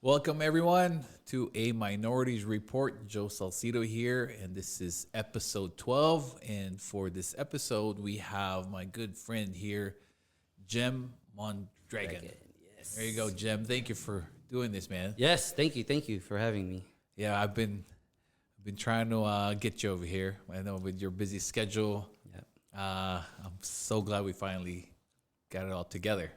Welcome, everyone, to A Minorities Report. Joe Salcido here, and this is episode 12. And for this episode, we have my good friend here, Jhem Mondragon. Yes. There you go, Jhem. Thank you for doing this, man. Yes, thank you. Thank you for having me. Yeah, I've been trying to get you over here. I know with your busy schedule. Yep. I'm so glad we finally got it all together.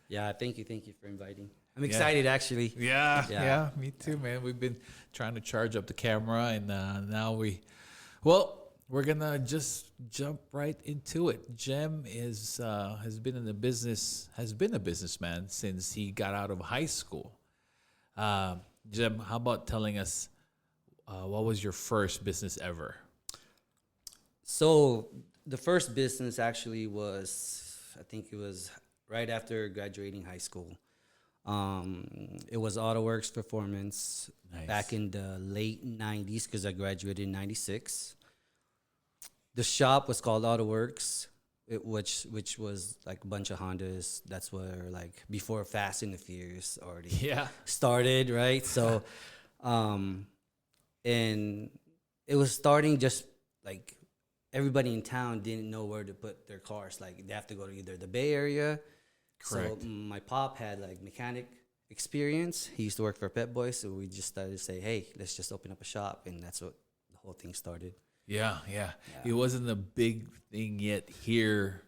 Yeah, thank you. Thank you for inviting. I'm excited, actually. Yeah, me too, man. We've been trying to charge up the camera, and now we're gonna just jump right into it. Jhem has been a businessman since he got out of high school. Jhem, how about telling us what was your first business ever? So the first business actually was, I think it was right after graduating high school. It was AutoWorks Performance. Nice. Back in the late 90s, because I graduated in 96. The shop was called AutoWorks, which was like a bunch of Hondas. That's where, like, before Fast and the Furious already started, right? So, and it was starting just like everybody in town didn't know where to put their cars. Like, they have to go to either the Bay Area. Correct. So my pop had like mechanic experience. He used to work for Pep Boy, so we just started to say, "Hey, let's just open up a shop," and that's what the whole thing started. Yeah. It wasn't a big thing yet here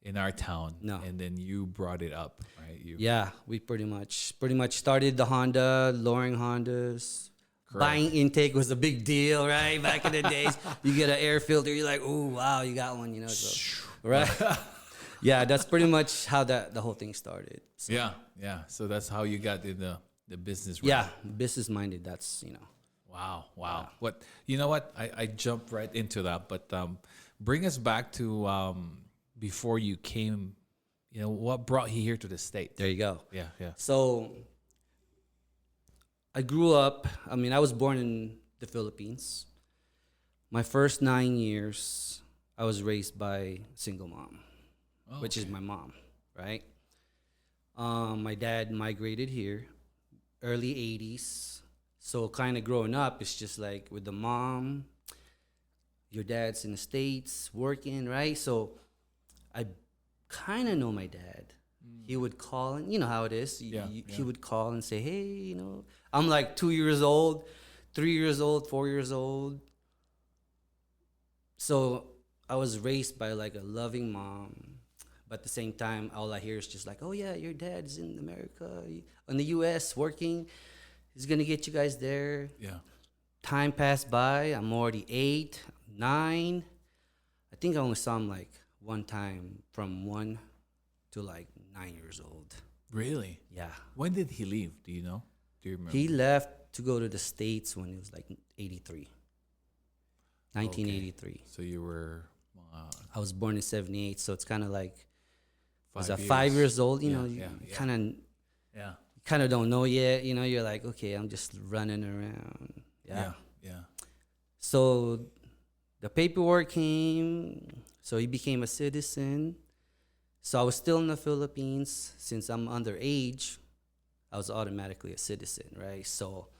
in our town. No. And then you brought it up, right? Yeah, we pretty much started the Honda, lowering Hondas. Correct. Buying intake was a big deal, right? Back in the days, you get an air filter, you're like, "Oh wow, you got one," so, right? Yeah, that's pretty much how the whole thing started. So, Yeah. So that's how you got in the business. yeah, business minded. That's Wow. What I jumped right into that, but bring us back to before you came. What brought you here to the States? There you go. Yeah. So I grew up. I mean, I was born in the Philippines. My first 9 years, I was raised by a single mom. Which is my mom, right? My dad migrated here, early 80s. So kind of growing up, it's just like with the mom, your dad's in the States working, right? So I kind of know my dad. He would call, and you know how it is. He would call and say, "Hey, I'm like 2 years old, 3 years old, 4 years old." So I was raised by like a loving mom. But at the same time, all I hear is just like, "Oh yeah, your dad's in America, in the U.S. working. He's gonna get you guys there." Yeah. Time passed by. I'm already 8, 9. I think I only saw him like one time from 1 to like 9 years old. Really? Yeah. When did he leave? Do you know? Do you remember? He left to go to the States when he was like 83. 1983. Okay. So you were. I was born in 78, so it's kind of like. I was 5 5 years old, you kind of don't know yet, you're like, okay, I'm just running around. Yeah. So the paperwork came, so he became a citizen. So I was still in the Philippines. Since I'm underage, I was automatically a citizen, right? So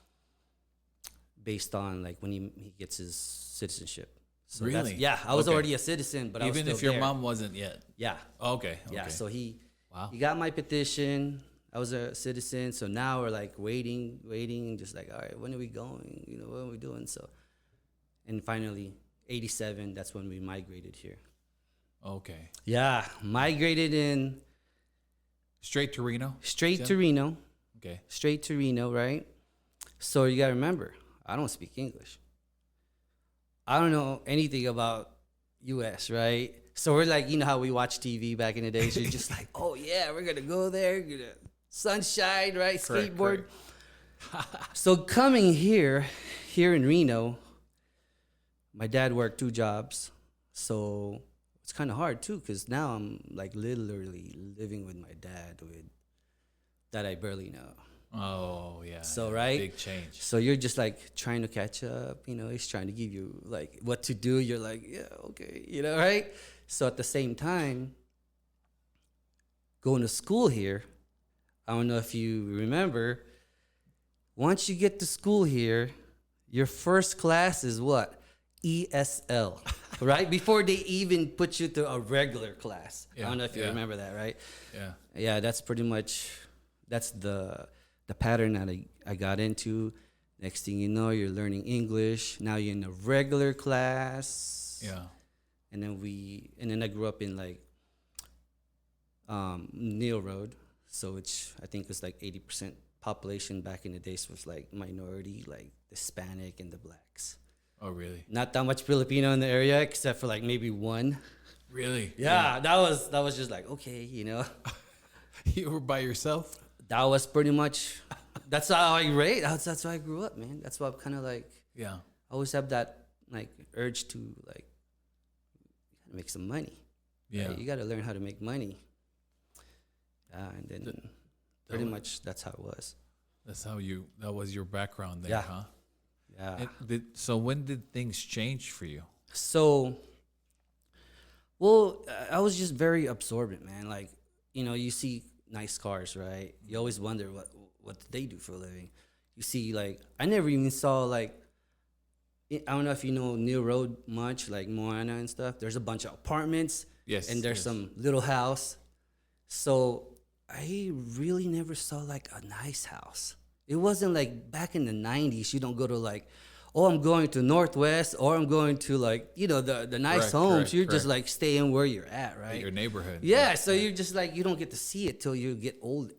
based on like when he gets his citizenship. So really? Yeah, I was already a citizen, but I was even still if your there. mom wasn't yet. Yeah. Okay. Yeah. So he Wow. got my petition. I was a citizen. So now we're like waiting, just like, all right, when are we going? What are we doing? So, and finally, 87. That's when we migrated here. Okay. Yeah, migrated in Straight to Reno. to Reno. Okay. Straight to Reno, right? So you gotta remember, I don't speak English. I don't know anything about U.S., right? So we're like, how we watch TV back in the days. You're just like, oh, yeah, we're going to go there. Sunshine, right? Skateboard. So coming here in Reno, my dad worked 2 jobs. So it's kind of hard, too, because now I'm like literally living with my dad that I barely know. Oh, yeah. So, right? Big change. So you're just like trying to catch up, he's trying to give you like what to do. You're like, yeah, okay, right? So at the same time, going to school here, I don't know if you remember, Once you get to school here, your first class is what? ESL, right? Before they even put you to a regular class. I don't know if you remember that, right? Yeah. Yeah, that's pretty much, that's the pattern that I got into. Next thing you know, you're learning English. Now you're in a regular class. Yeah. And then I grew up in like Neil Road, so which I think was like 80% population back in the days was like minority, like Hispanic and the blacks. Oh, really? Not that much Filipino in the area, except for like maybe one. Really? Yeah, that was just like, okay, you know. You were by yourself? That was pretty much. That's how I rate. That's how I grew up, man. That's why I'm kind of like. Yeah. I always have that like urge to like make some money. Yeah. Right? You got to learn how to make money. And then pretty much that's how it was. That's how that was your background there, Yeah. huh? Yeah. So when did things change for you? So, well, I was just very absorbent, man. Like, you know, you see nice cars, right? You always wonder what they do for a living. You see, like, I never even saw, like, I don't know if you know Neil Road much, like Moana and stuff. There's a bunch of apartments. Yes. And there's some little house. So I really never saw, like, a nice house. It wasn't like back in the 90s, you don't go to, like, oh, I'm going to Northwest, or I'm going to, like, you know, the nice homes. You're just like staying where you're at, right? Your neighborhood. Yeah, so you're just like, you don't get to see it till you get older.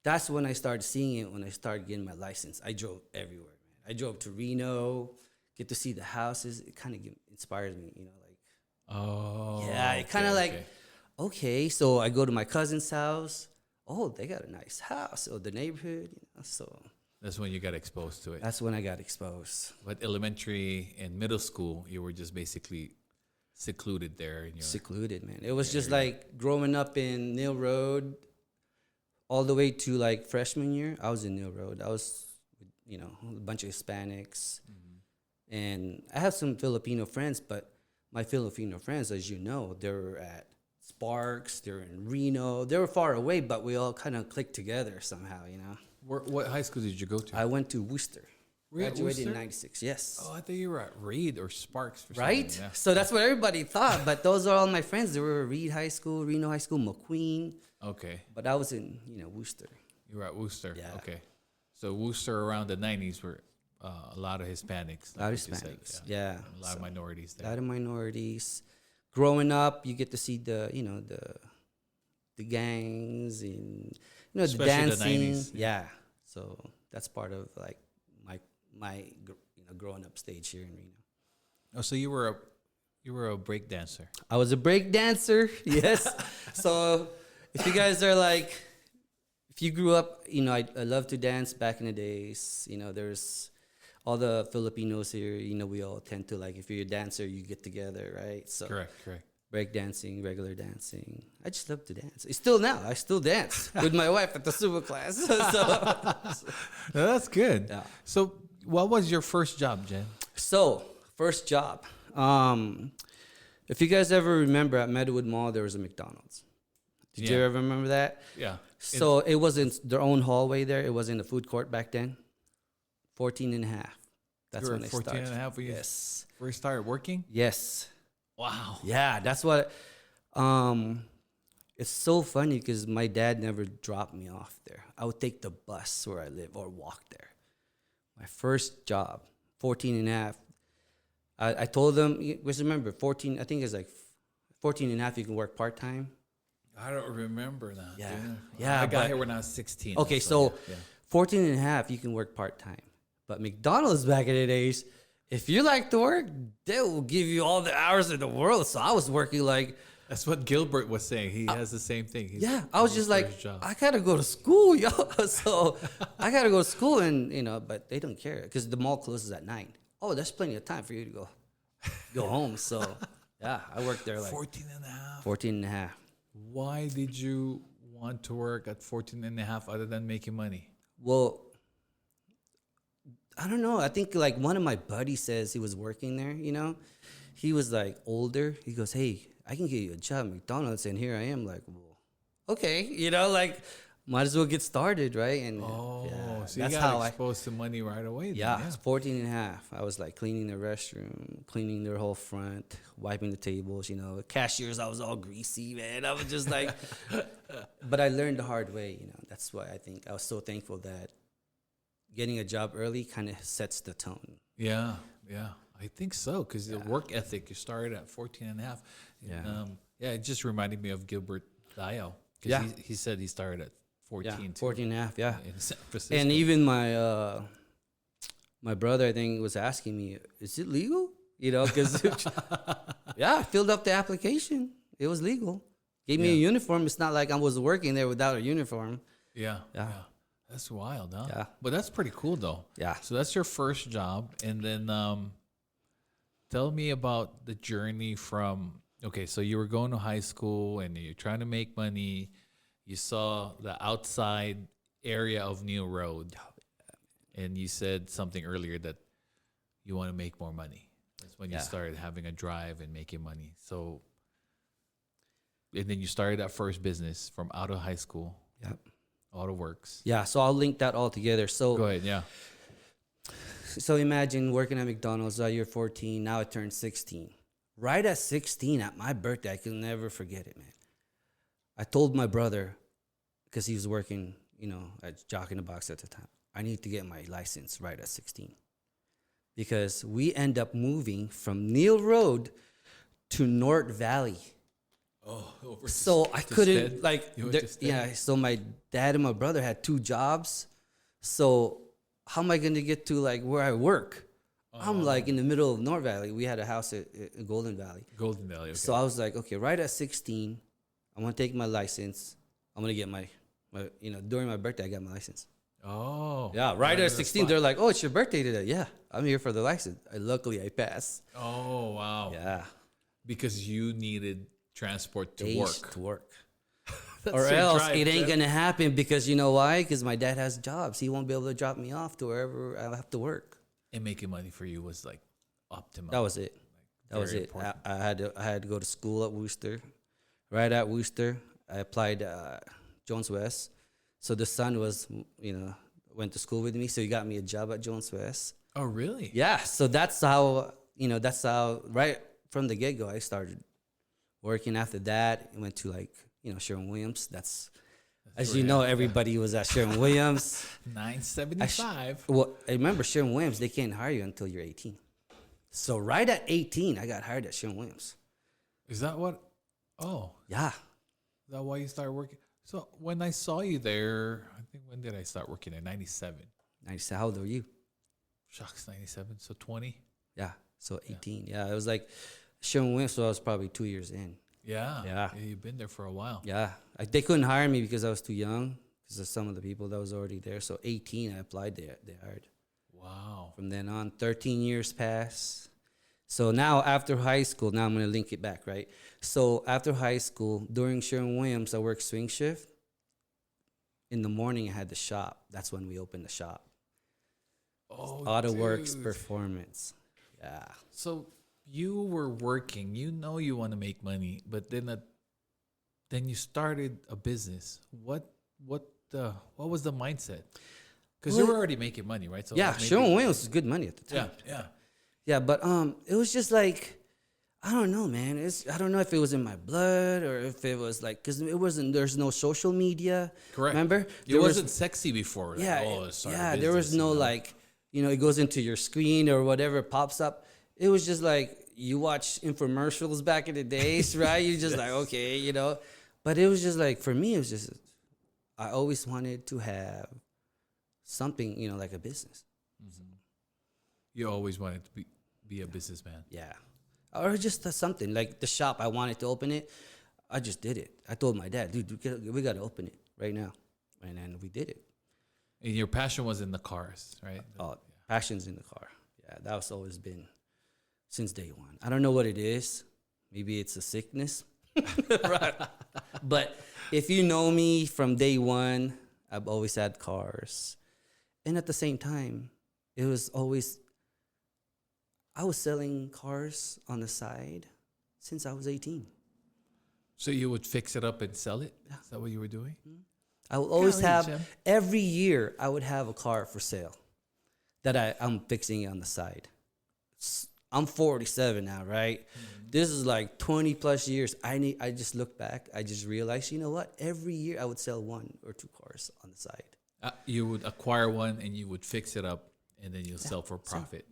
That's when I started seeing it, when I started getting my license. I drove everywhere, man. I drove to Reno, get to see the houses. It kind of inspires me, you know, like. Oh. Yeah, it kind of like, okay, so I go to my cousin's house. Oh, they got a nice house. Or the neighborhood, you know, so. That's when you got exposed to it. That's when I got exposed. But elementary and middle school, you were just basically secluded there. Secluded, man. It was just like growing up in Neil Road all the way to like freshman year. I was in Neil Road. I was, you know, a bunch of Hispanics. Mm-hmm. And I have some Filipino friends, but my Filipino friends, as you know, they were at Sparks, they were in Reno. They were far away, but we all kind of clicked together somehow, you know. What high school did you go to? I went to Worcester. Graduated Worcester? in 96, yes. Oh, I thought you were at Reed or Sparks for Right? something. Yeah. So that's what everybody thought. But those are all my friends. They were Reed High School, Reno High School, McQueen. Okay. But I was in, you know, Worcester. You were at Worcester. Yeah. Okay. So Worcester around the 90s were a lot of Hispanics. A lot of what you said. Hispanics, yeah. A lot of minorities A there. lot of minorities. Growing up, you get to see the, you know, the gangs and, you know, Especially the dancing. the 90s. Yeah. So that's part of like my you know, growing up stage here in Reno. Oh, so you were a break dancer. I was a break dancer. Yes. So if you guys are like, if you grew up, you know, I love to dance back in the days. You know, there's all the Filipinos here. You know, we all tend to like, if you're a dancer, you get together, right? So Correct. break dancing, regular dancing. I just love to dance. Still now, I still dance with my wife at the Zumba class. So No, that's good. Yeah. So what was your first job, Jen? So, first job. If you guys ever remember at Meadowood Mall, there was a McDonald's. Did you ever remember that? Yeah. So it was in their own hallway there. It was in the food court back then. 14 and a half. That's You were when I 14 started. and a half when you Yes. first started working? Yes. Wow. Yeah, that's what. It's so funny because my dad never dropped me off there. I would take the bus where I live or walk there. My first job, 14 and a half. I told them, because remember, 14, I think it's like 14 and a half, you can work part-time. I don't remember that. Yeah. dude. Yeah, I got but- here when I was 16. Okay, so yeah. 14 and a half, you can work part-time. But McDonald's back in the days, if you like to work, they will give you all the hours in the world. So I was working like, That's what Gilbert was saying. He has the same thing. yeah, I was his just like, first job. I gotta go to school, yo. So I gotta go to school, and you know, but they don't care because the mall closes at 9. Oh, there's plenty of time for you to go home. So yeah, I worked there like 14 and a half. 14 and a half. Why did you want to work at 14 and a half other than making money? Well, I don't know. I think like one of my buddies says he was working there, you know. He was like older. He goes, "Hey, I can get you a job at McDonald's." And here I am like, well, okay, you know, like might as well get started, right? And Oh, yeah. Oh, so you that's got how exposed to money right away. Then, yeah, it's 14 and a half. I was like cleaning the restroom, cleaning their whole front, wiping the tables, cashiers, I was all greasy, man. I was just like, but I learned the hard way, That's why I think I was so thankful that getting a job early kind of sets the tone. Yeah, yeah. I think so, because the work ethic, you started at 14 and a half. Yeah. It just reminded me of Gilbert Dio. Because Yeah. he said he started at 14 Yeah, too, 14 and a half, yeah. in San Francisco. And even my brother, I think, was asking me, is it legal? Because, yeah, I filled up the application. It was legal. Gave me a uniform. It's not like I was working there without a uniform. Yeah. Yeah. That's wild, huh? Yeah. But that's pretty cool, though. Yeah. So that's your first job. And then tell me about the journey from, okay, so you were going to high school and you're trying to make money. You saw the outside area of New Road. And you said something earlier that you want to make more money. That's when you started having a drive and making money. So, and then you started that first business from out of high school. Yep. Auto Works. Yeah, so I'll link that all together. So Go ahead, yeah. So imagine working at McDonald's, you're 14, now I turned 16. Right at 16, at my birthday, I can never forget it, man. I told my brother, because he was working, at Jock in the Box at the time, I need to get my license right at 16. Because we end up moving from Neil Road to North Valley. Oh, over So I couldn't, Stead? so my dad and my brother had two jobs. So how am I going to get to where I work? I'm in the middle of North Valley. We had a house at Golden Valley. Golden Valley, okay. So I was like, okay, right at 16, I'm going to take my license. I'm going to get my, during my birthday, I got my license. Oh. Yeah, right at 16, they're like, oh, it's your birthday today. Yeah, I'm here for the license. Luckily, I passed. Oh, wow. Yeah. Because you needed transport to Days work. to work. That's Or your else drive, it ain't Jhem. going to happen because you know why? Because my dad has jobs. He won't be able to drop me off to wherever I have to work. And making money for you was like optimal. That was it. That was very it. important. I had to go to school at Worcester. Right at Worcester, I applied Jones West. So the son was, went to school with me. So he got me a job at Jones West. Oh, really? Yeah. So that's how right from the get go I started working. After that, I went to Sherwin-Williams. That's as where you you know, everybody was at Sherwin-Williams. $9.75. I remember Sherwin-Williams, they can't hire you until you're 18. So right at 18, I got hired at Sherwin-Williams. Is that what? Oh, Yeah. is that why you started working? So when I saw you there, I think, when did I start working there? 97. 97. How old were you? Shucks, 97. So 20. Yeah. So 18. Yeah. It was like Sherwin-Williams, so I was probably 2 years in. Yeah. Yeah. You've been there for a while. Yeah. They couldn't hire me because I was too young because of some of the people that was already there. So 18, I applied there. They hired. Wow. From then on, 13 years passed. So now after high school, now I'm going to link it back, right? So after high school, during Sherwin-Williams, I worked swing shift. In the morning, I had the shop. That's when we opened the shop. Oh, Auto Works dude. Performance. Yeah. So you were working. You know you want to make money, but then you started a business. What was the mindset? Because you were already making money, right? So Yeah, maybe- Sherwin-Williams was good money at the Yeah, time. yeah. Yeah, but it was just like, I don't know, man. I don't know if it was in my blood or if it was because there's no social media. Correct. Remember? It wasn't sexy before. Yeah, Start a yeah. There was business, no it goes into your screen or whatever pops up. It was just like you watch infomercials back in the days, right? You just like, okay, But it was just like, for me, it was just, I always wanted to have something, like a business. You always wanted to be a businessman. Yeah. Or just something like the shop. I wanted to open it. I just did it. I told my dad, dude, we got to open it right now. And then we did it. And your passion was in the cars, right? Oh, passion's in the car. Yeah, that was always been since day one. I don't know what it is. Maybe it's a sickness. Right. But if you know me from day one, I've always had cars. And at the same time, it was always, I was selling cars on the side since I was 18. So you would fix it up and sell it? Is that what you were doing? I would always Golly, have, Jhem. every year, I would have a car for sale that I'm fixing on the side. I'm 47 now, right? This is like 20 plus years. I just look back. I just realized, you know what? Every year I would sell 1 or 2 cars on the side. You would acquire one and you would fix it up, and then you'll sell for profit.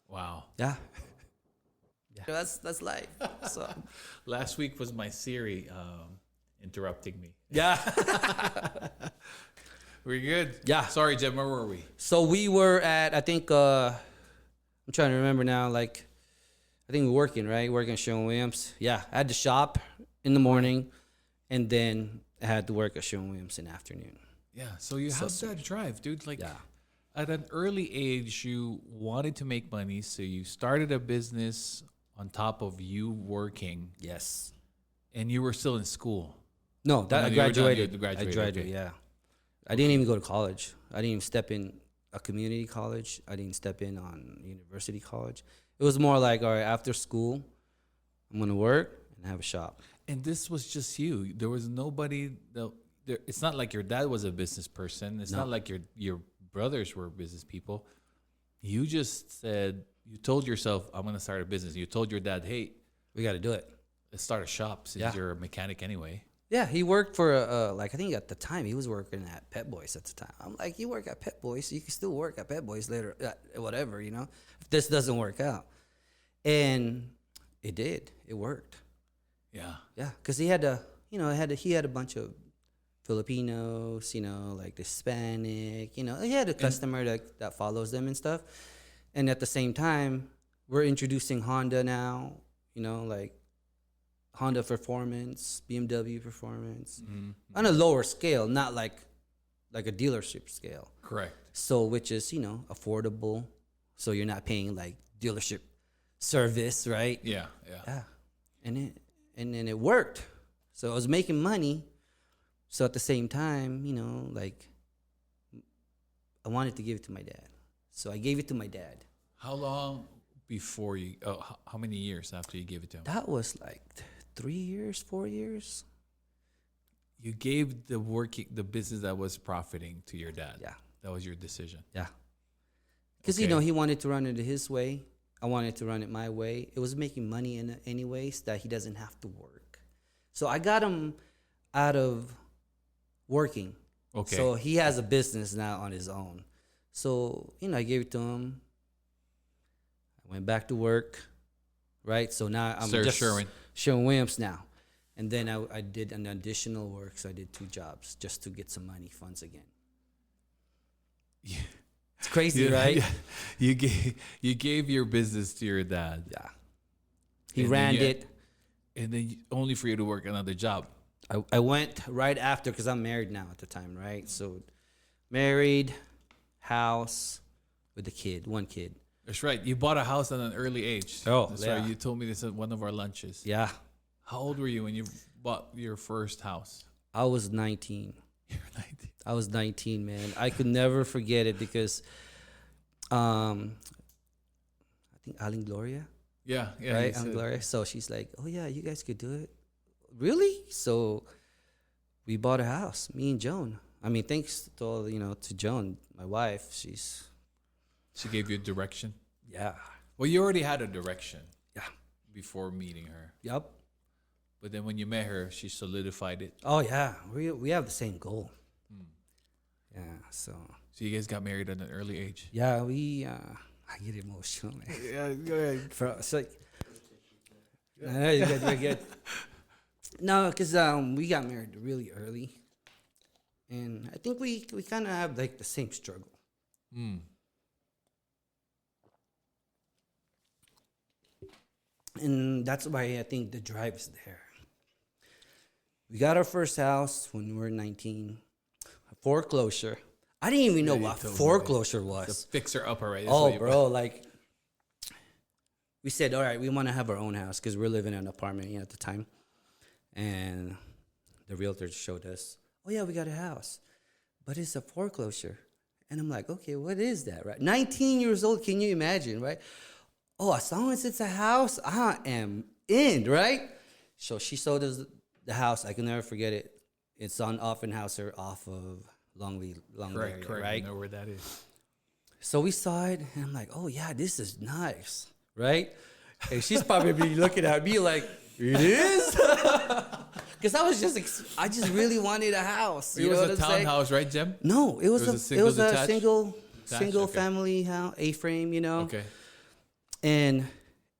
Wow. Yeah. Yeah. That's life. So Last week was my Siri interrupting me. yeah. We're good. Yeah. Sorry, Jhem. Where were we? So we were at, I think, I'm trying to remember now, like, I think we're working, right? Working at Sherwin-Williams. Yeah. I had to shop in the morning, and then I had to work at Sherwin-Williams in the afternoon. Yeah. So you have that drive, dude. Like, Yeah. at an early age, you wanted to make money, so you started a business on top of you working, Yes. and you were still in school. No, that no, I you were done. graduated. You graduated, I graduated, okay. yeah. I didn't even go to college. I didn't even step in a community college. I didn't step in on university college. It was more like, all right, after school, I'm going to work and have a shop. And this was just you. There was nobody. It's not like your dad was a business person. It's No. not like your brothers were business people. You just said, you told yourself, I'm going to start a business. You told your dad, hey, We got to do it. let's start a shop since Yeah. you're a mechanic anyway. Yeah, he worked for, like, I think at the time, he was working at Pet Boys at the time. I'm like, you work at Pet Boys, you can still work at Pet Boys later, whatever, you know, if this doesn't work out. And it did. It worked. Yeah. Yeah, because he had a, you know, he had a bunch of Filipinos, you know, like the Hispanic, you know, he had a customer that follows them and stuff. And at the same time, we're introducing Honda now, you know, like Honda Performance, BMW Performance, on a lower scale, not like a dealership scale. Correct. So, which is, you know, affordable. So you're not paying like dealership service, right? Yeah. Yeah. Yeah, and then it worked. So I was making money. So at the same time, you know, like I wanted to give it to my dad. So I gave it to my dad. How long before you? How many years after you gave it to him? That was like 3 years, 4 years. You gave the business that was profiting to your dad. Yeah, That was your decision. yeah. Because you Okay. know he wanted to run it his way. I wanted to run it my way. It was making money in it anyways that he doesn't have to work. So I got him out of working. Okay. So he has a business now on his own. So, you know, I gave it to him. I went back to work, right? So now I'm Sir just Sherwin. Sherwin-Williams now. And then I did an additional work. So I did 2 jobs just to get some money funds again. Yeah. It's crazy, Yeah, right? yeah. You gave your business to your dad, Yeah. He And then ran you- it. and then only for you to work another job. I went right after because I'm married now at the time, right? So married, house with a kid, 1 kid. That's right. You bought a house at an early age. Oh, That's yeah. right. You told me this at one of our lunches. Yeah. How old were you when you bought your first house? I was 19. You were 19. I was 19, man. I could never forget it because I think Aling Gloria, Yeah, yeah. right? you said- Aling Gloria. So she's like, oh, yeah, you guys could do it. Really? So we bought a house, me and Joan. I mean, thanks to all, you know, to Joan, my wife. She gave you direction. Yeah. Well, you already had a direction Yeah. before meeting her, Yep. but then when you met her, she solidified it. Oh, yeah. We have the same goal. Yeah. So, So you guys got married at an early age. yeah, I get emotional, man. Yeah, go ahead. It's like, no, you're good, you're good. No, because we got married really early, and I think we kind of have like the same struggle. And that's why I think the drive is there. We got our first house when we were 19. Foreclosure. I didn't even know you what told me foreclosure The was. fixer upper, right? That's Oh, what you- bro, like we said, all right, we want to have our own house because we're living in an apartment at the time, and the realtor showed us, oh yeah, we got a house, but it's a foreclosure, and I'm like, okay, what is that, right? 19 years old, can you imagine, right? Oh, as long as it's a house, I am in, right? So she showed us the house. I can never forget it. It's on Offenhauser off of Longley, Correct. right? I know where that is. So we saw it, and I'm like, oh yeah, this is nice, right? And she's probably looking at me like, it is? Because I just really wanted a house. It was a townhouse, right, Jhem? No, it was a single Okay. family house, A-frame, Okay. And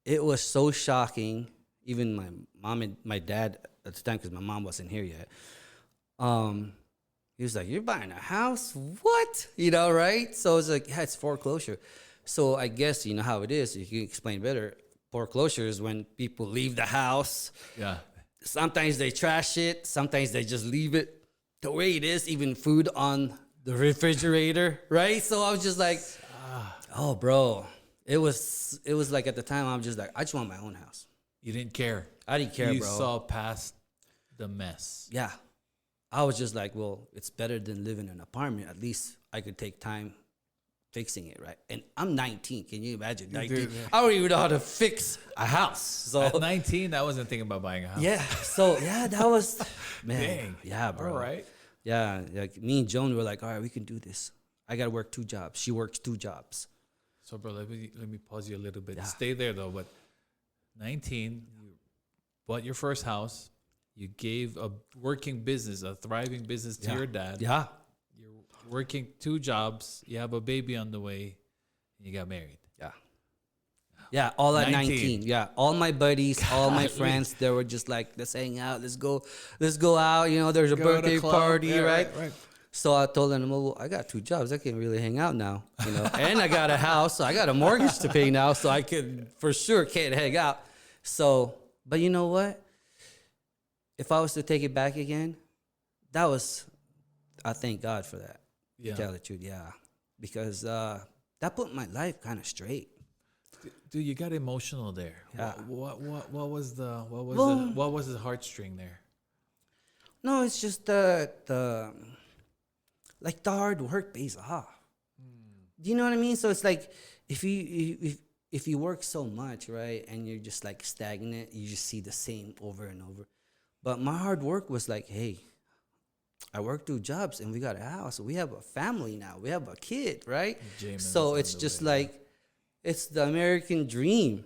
it was so shocking. Even my mom and my dad at the time, because my mom wasn't here yet. He was like, "You're buying a house? What? Right?" So it's like, yeah, it's foreclosure. So I guess you know how it is. You can explain better. Foreclosure is when people leave the house. Yeah. Sometimes they trash it. Sometimes they just leave it the way it is. Even food on the refrigerator, right? So I was just like, "Oh, bro." It was like at the time I'm just like, I just want my own house. You didn't care. I didn't care, You bro. saw past the mess. Yeah. I was just like, well, it's better than living in an apartment. At least I could take time fixing it, right? And I'm 19. Can you imagine? 19. Dude, yeah. I don't even know how to fix a house. So At 19, I wasn't thinking about buying a house. yeah. So yeah, that was man. Dang. Yeah, bro. All right. Yeah. Like me and Joan were like, all right, we can do this. I gotta work 2 jobs. She works 2 jobs. So, bro, let me pause you a little bit. Yeah. Stay there, though. But 19, you bought your first house. You gave a working business, a thriving business to your dad. Yeah. You're working 2 jobs. You have a baby on the way. And you got married. Yeah. Yeah, all at 19. Yeah, all my buddies, all my Golly. friends, they were just like, let's hang out, let's go out. There's a Go to the birthday club. party, Yeah, right? right. So I told them, well, I got 2 jobs. I can't really hang out now, and I got a house, so I got a mortgage to pay now, so I could for sure can't hang out. So, but you know what? If I was to take it back again, I thank God for that. Yeah. To tell the truth, yeah, because that put my life kind of straight. Dude, you got emotional there. Yeah. What was the Well- what was the heartstring there? No, it's just the hard work pays off. Do you know what I mean? So it's like if you work so much, right, and you're just like stagnant, you just see the same over and over. But my hard work was like, hey, I worked 2 jobs and we got a house. We have a family now. We have a kid, right? Jamin So is it's on the just way. like it's the American dream,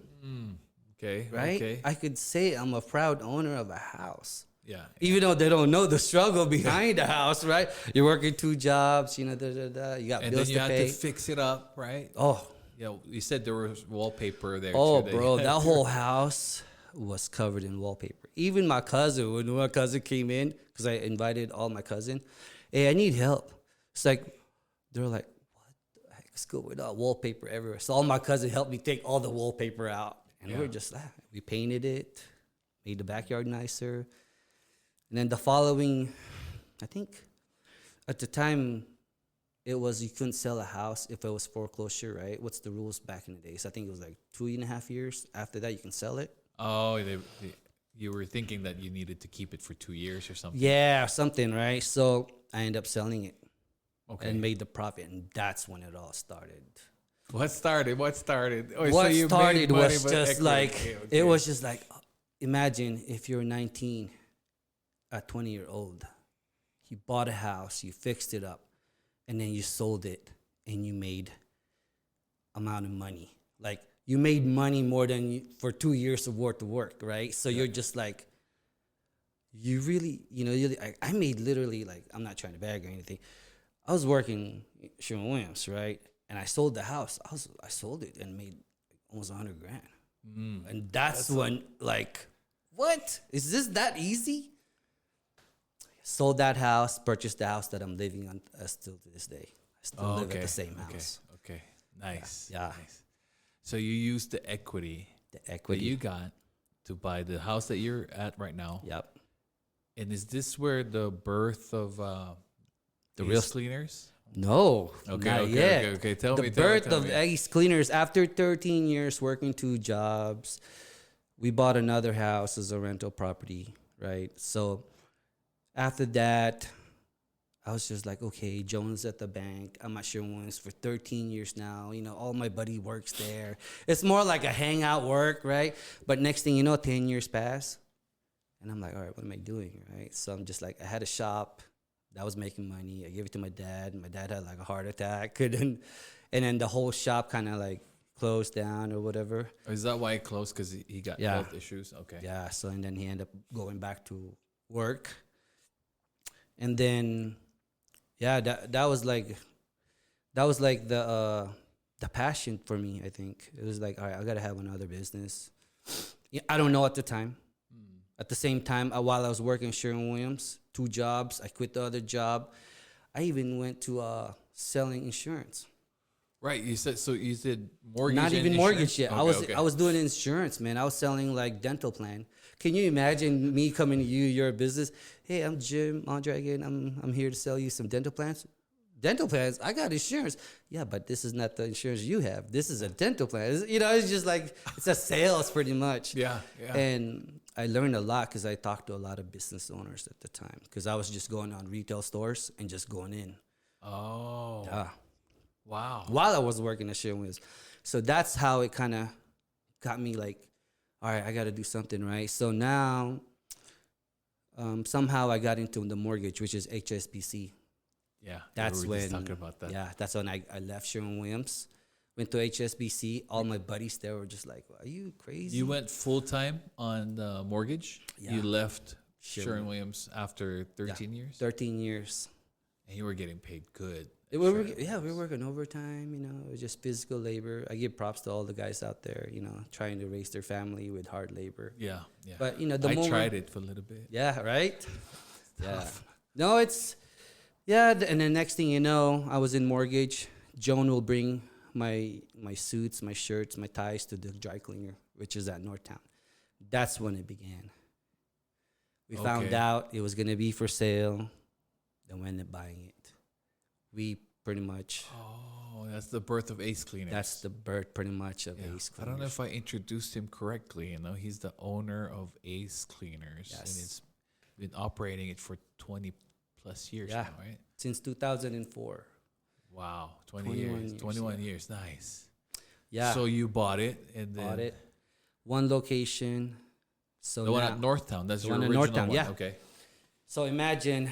Okay. right? Okay. I could say I'm a proud owner of a house. Yeah. Even though they don't know the struggle behind the house, right? You're working 2 jobs, you got And then bills you to had pay. to fix it up, right? Oh, Yeah. You said there was wallpaper there. oh, too, bro, you that had to- whole house was covered in wallpaper. Even my cousin, when my cousin came in, because I invited all my cousin, hey, I need help. It's like, they're like, what the heck is going on? Wallpaper everywhere. So all my cousin helped me take all the wallpaper out. And we Yeah. were just, we painted it, made the backyard nicer. And then the following, I think at the time, it was you couldn't sell a house if it was foreclosure, right? What's the rules back in the days? I think it was like 2.5 years. After that, you can sell it. Oh, you were thinking that you needed to keep it for 2 years or something. Yeah, something, right? So I ended up selling it Okay. and made the profit. And that's when it all started. What started? Oh, so What you started made money, was but just equity. like, Okay, it okay. was just like, imagine if you're 19, a 20-year-old, you bought a house, you fixed it up, and then you sold it and you made amount of money. Like you made money more than for 2 years of worth of work, right? So you're just like, you really, I made literally like, I'm not trying to bag or anything. I was working Sherwin-Williams, right? And I sold the house. I sold it and made almost $100,000. And that's when like, what? Is this that easy? Sold that house, purchased the house that I'm living on still to this day. I still live at the same house. Okay. Nice. Yeah. Nice. So you used the equity The that equity. you got to buy the house that you're at right now. Yep. And is this where the birth of The Ace real- Cleaners? No. Okay, not okay, yet. okay. Tell the me. birth tell of me. Ace Cleaners after 13 years working 2 jobs. We bought another house as a rental property, right? So after that, I was just like, okay, Jones at the bank. I'm not sure once for 13 years now. All my buddy works there. It's more like a hangout work, right? But next thing you know, 10 years pass. And I'm like, all right, what am I doing, right? So I'm just like, I had a shop that was making money. I gave it to my dad. My dad had like a heart attack. Couldn't, and then the whole shop kind of like closed down or whatever. Is that why it closed? Because he got Yeah. health issues? Okay. Yeah. So, and then he ended up going back to work. And then, yeah, that was like the passion for me. I think it was like, all right, I gotta have another business. Yeah, I don't know at the time. At the same time, while I was working at Sherwin-Williams, 2 jobs, I quit the other job. I even went to selling insurance. Right. You said so. You did mortgage. Not and even insurance? mortgage yet. Okay, I was doing insurance, man. I was selling like dental plan. Can you imagine me coming to you, your business? Hey, I'm Jhem Mondragon. I'm here to sell you some dental plans. Dental plans? I got insurance. Yeah, but this is not the insurance you have. This is a dental plan. It's just like it's a sales pretty much. Yeah. Yeah. And I learned a lot because I talked to a lot of business owners at the time because I was just going on retail stores and just going in. Oh. Yeah. Wow. While I was working at Sherwin-Williams. So that's how it kind of got me like, all right, I got to do something, right? So now somehow I got into the mortgage, which is HSBC. Yeah. That's we were just when, talking about that. yeah, that's when I left Sherwin-Williams, went to HSBC. All my buddies there were just like, are you crazy? You went full time on the mortgage. Yeah. You left Sure. Sherwin-Williams after 13 years, 13 years. and you were getting paid good. We were working overtime, it was just physical labor. I give props to all the guys out there, trying to raise their family with hard labor. Yeah. Yeah. But, the I moment, tried it for a little bit. yeah, right? Yeah. No, and the next thing you know, I was in mortgage. Joan will bring my suits, my shirts, my ties to the dry cleaner, which is at Northtown. That's when it began. We found Okay. out it was going to be for sale. Then we ended up buying it. We pretty much, Oh, that's the birth of Ace Cleaners. that's the birth pretty much of Yeah. Ace I don't know Cleaners. if I introduced him correctly. He's the owner of Ace Cleaners, and Yes. it's been operating it for 20 plus years Yeah. now, right? Since 2004. Wow, 20 21 years. years, 21 years. Nice. Yeah, So you bought it, and then bought it. One location. So the one now- at Northtown. That's the your one at original Northtown, one. yeah. Okay. So imagine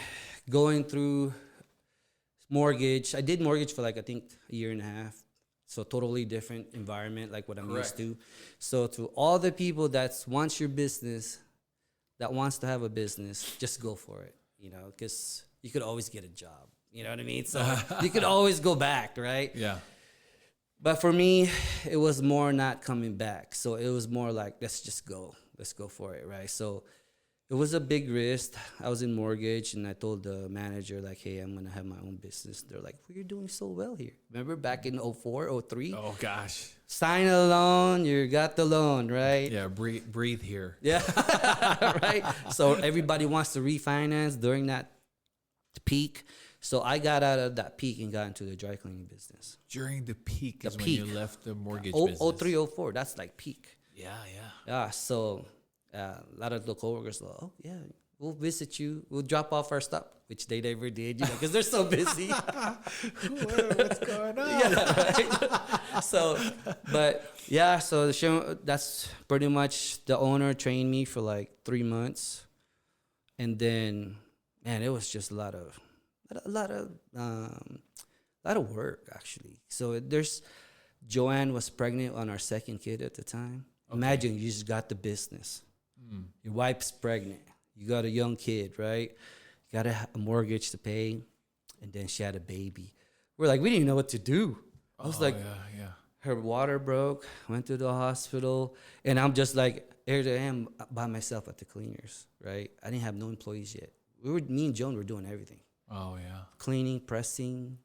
going through mortgage. I did mortgage for like, I think, a year and a half. So totally different environment, like what I'm used to. So to all the people that wants your business, that wants to have a business, just go for it, because you could always get a job. You know what I mean? So you could always go back, right? Yeah. But for me, it was more not coming back. So it was more like, let's just go. Let's go for it, right? So it was a big risk. I was in mortgage, and I told the manager, like, hey, I'm going to have my own business. They're like, well, you're doing so well here. Remember back in 04, 03? Oh gosh. Sign a loan, you got the loan, right? Yeah. Breathe here. Yeah, right? So everybody wants to refinance during that peak. So I got out of that peak and got into the dry cleaning business. During the peak is when peak. you left the mortgage Oh, business. 03, 04, that's like peak. Yeah. Yeah. Yeah, so a lot of the coworkers were, oh, yeah, we'll visit you. We'll drop off our stuff, which they never did, because they're so busy. What's going on? Yeah, right? So, but yeah, so that's pretty much the owner trained me for like 3 months. And then, man, it was just a lot of work, actually. So Joanne was pregnant on our second kid at the time. Okay. Imagine you just got the business. Your wife's pregnant. You got a young kid, right? You got a mortgage to pay. And then she had a baby. We're like, we didn't know what to do. I was like, yeah. her water broke, went to the hospital. And I'm just like, here I am by myself at the cleaners, right? I didn't have no employees yet. Me and Joan were doing everything. Oh yeah. Cleaning, pressing.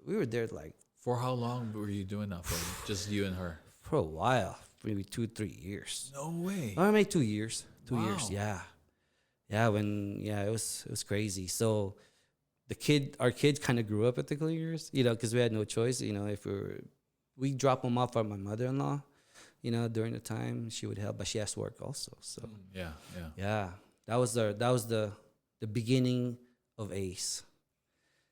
We were there like For how long were you doing that for? Just you and her? for a while, maybe 2-3 years. No way. Or maybe 2 years. 2 years, Wow. yeah. Yeah, it was crazy. So our kids kind of grew up at the cleaners, because we had no choice. If we drop them off at my mother-in-law, during the time she would help, but she has to work also. So Yeah. yeah, that was the beginning of Ace.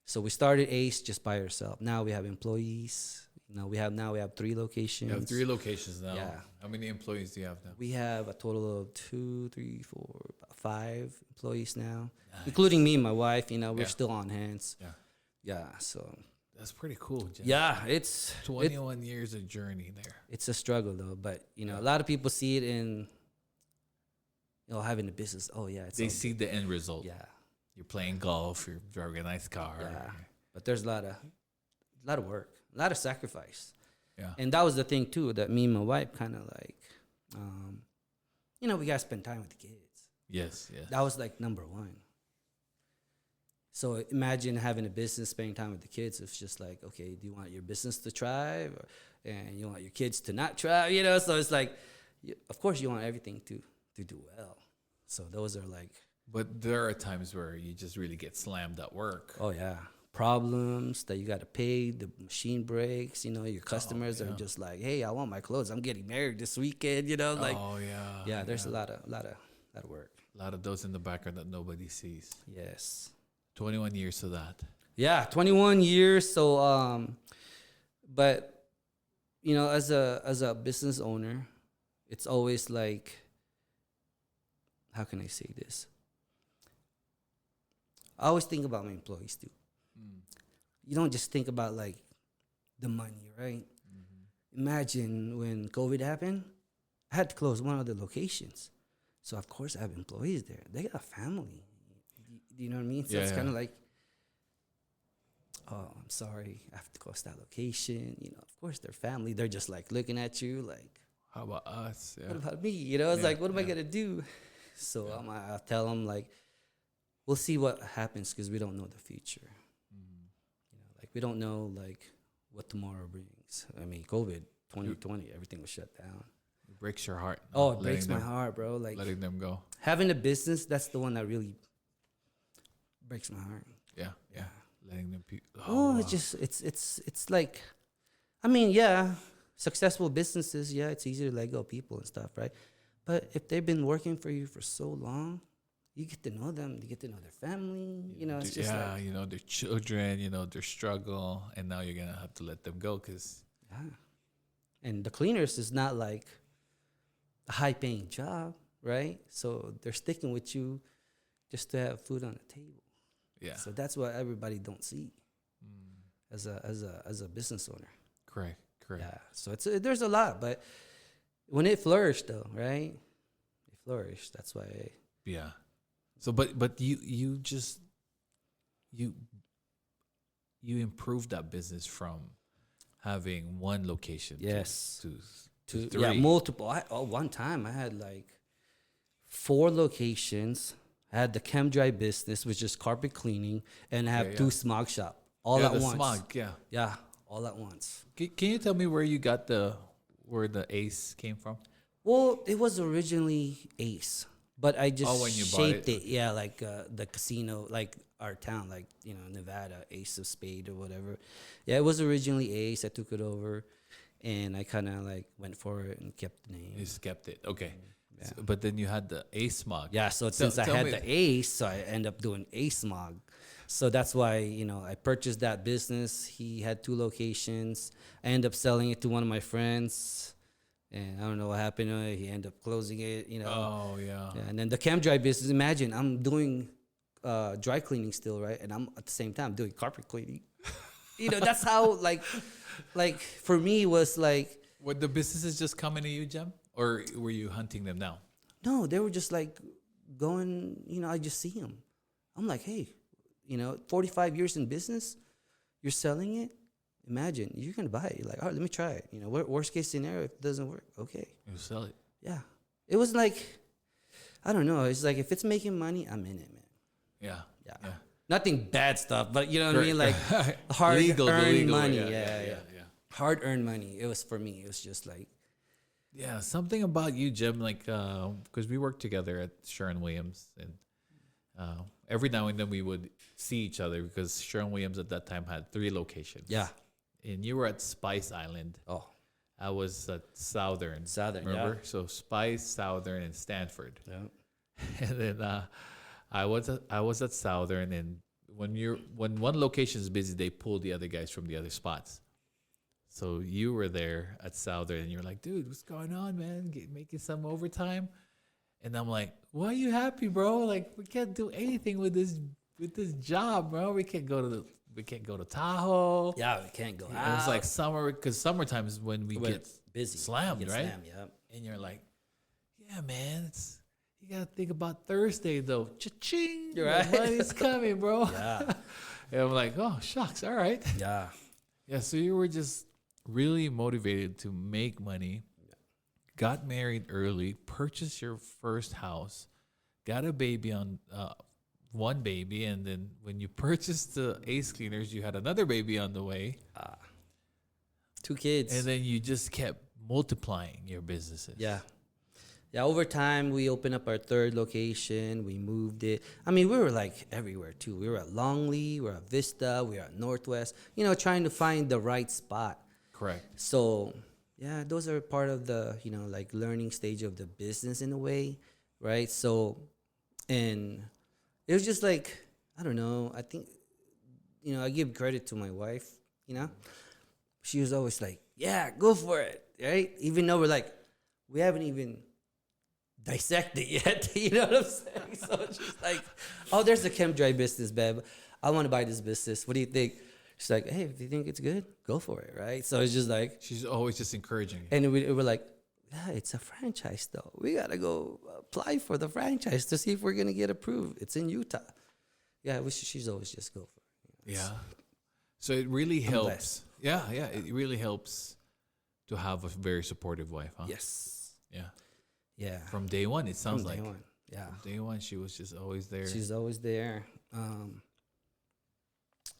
So we started Ace just by ourselves. Now we have employees. No, we have 3 locations. You have 3 locations now. Yeah. How many employees do you have now? We have a total of 2, 3, 4, about 5 employees now, Nice. including me and my wife. You know, we're Yeah. still on hands. Yeah. Yeah. So That's pretty cool, Jhem. yeah, it's 21 years of journey there. it's a struggle though. But you know, a lot of people see it in having a business. Oh yeah, it's They all see the end result. good. Yeah. You're playing golf, you're driving a nice car. Yeah. But there's a lot of work, a lot of sacrifice. Yeah. And that was the thing too, that me and my wife kind of like, we gotta spend time with the kids. Yes, yes. That was like number one. So imagine having a business, spending time with the kids. It's just like, okay, do you want your business to thrive, and you want your kids to not thrive? So it's like, of course, you want everything to do well. So those are like, But there are times where you just really get slammed at work. oh yeah, problems that you got to pay. The machine breaks. Your customers are just like, hey, I want my clothes. I'm getting married this weekend. Like, Oh yeah. yeah, there's a lot of work. A lot of those in the background that nobody sees. Yes. 21 years of that. Yeah, 21 years. So, but as a business owner, it's always like, how can I say this? I always think about my employees too. You don't just think about like the money, right? Imagine when COVID happened, I had to close one of the locations. So of course I have employees there. They got a family. Do you know what I mean? So it's kind of like, oh, I'm sorry, I have to close that location. Of course they're family. They're just like looking at you like, How about us? Yeah. what about me? It's like, what am I gonna do? So I'll tell them like, we'll see what happens because we don't know the future. Like we don't know like what tomorrow brings. I mean, COVID 2020, everything was shut down. It breaks your heart. Oh, it breaks my heart, bro. Like letting them go. having a business, that's the one that really breaks my heart. Yeah. Letting them. It's just it's like, I mean, yeah, successful businesses, yeah, it's easy to let go of people and stuff, right? But if they've been working for you for so long, you get to know them, you get to know their family, it's just like, their children, their struggle, and now you're gonna have to let them go because. Yeah. And the cleaners is not like a high-paying job, right? So they're sticking with you just to have food on the table. Yeah. So that's what everybody don't see as a business owner. Correct. Yeah. So there's a lot, but when it flourished, though, right? It flourished. That's why. Yeah. So, but you improved that business from having one location. Yes. To 3. Yeah, multiple. One time I had like 4 locations. I had the chem dry business, which is carpet cleaning, and I have 2 smog shop all at once. Smog, yeah. Yeah, all at once. Can you tell me where you got where the ace came from? Well, it was originally Ace, but I just when you bought shaped it. it. Yeah, like the casino, like our town, like Nevada, Ace of Spade or whatever. Yeah, it was originally Ace. I took it over, and I kind of like went for it and kept the name. You just kept it. Okay. Yeah. But then you had the ace smog. Yeah, so since I had the Ace, so I end up doing Ace Smog. So that's why, I purchased that business. He had 2 locations. I ended up selling it to one of my friends. And I don't know what happened to it. He ended up closing it, Oh, yeah. And then the chem dry business, imagine I'm doing dry cleaning still, right? And I'm at the same time doing carpet cleaning. That's how, like for me, it was like. Were the businesses just coming to you, Jhem? Or were you hunting them down? No, they were just like going, I just see them. I'm like, hey, 45 years in business, you're selling it. Imagine you're going to buy it. You're like, all right, let me try it. Worst case scenario, if it doesn't work, okay. You sell it. Yeah. It was like, I don't know. It's like, if it's making money, I'm in it, man. Yeah. Nothing bad stuff, but you know what I mean? Like Legal hard-earned money. way. Yeah. Hard-earned money. It was for me. It was just like. Yeah, something about you, Jhem, like, because we worked together at Sherwin-Williams, and every now and then we would see each other because Sherwin-Williams at that time had 3 locations. Yeah. And you were at Spice Island. Oh. I was at Southern. Southern, remember? yeah. So Spice, Southern, and Stanford. Yeah. And then I was at Southern, and when one location is busy, they pull the other guys from the other spots. So you were there at Southern, and you're like, dude, what's going on, man? Making some overtime. And I'm like, why are you happy, bro? Like, we can't do anything with this job, bro. We can't go to Tahoe. Yeah, we can't go It was out. like summer, because summertime is when we When get it's busy. slammed, Get right? slammed, yep. And you're like, yeah, man, you gotta think about Thursday though. Cha-ching, You're the right. money's coming, bro. Yeah. And I'm like, oh shucks, all right. Yeah. Yeah, so you were just really motivated to make money, got married early, purchased your first house, got a baby on one baby, and then when you purchased the Ace Cleaners, you had another baby on the way, 2 kids. and then you just kept multiplying your businesses. Yeah. Yeah, over time, we opened up our 3rd location. We moved it. I mean, we were like everywhere, too. We were at Longley, we were at Vista, we were at Northwest, trying to find the right spot. Correct. So, yeah, those are part of the, like learning stage of the business in a way, right? So, and it was just like, I don't know, I think, I give credit to my wife, She was always like, yeah, go for it, right? Even though we haven't even dissect it yet. You know what I'm saying? So it's just like, oh, there's a chem dry business, babe. I want to buy this business. What do you think? She's like, hey, if you think it's good, go for it, right? So it's just like, She's always just encouraging you. and we're like, yeah, it's a franchise though. We gotta go apply for the franchise to see if we're gonna get approved. It's in Utah. Yeah, she's always just go for it. Yeah. So it really helps. blessed. Yeah, it really helps to have a very supportive wife, huh? Yes. Yeah. Yeah. From day one, it sounds From day like. one. Yeah. From day one, she was just always there. She's always there.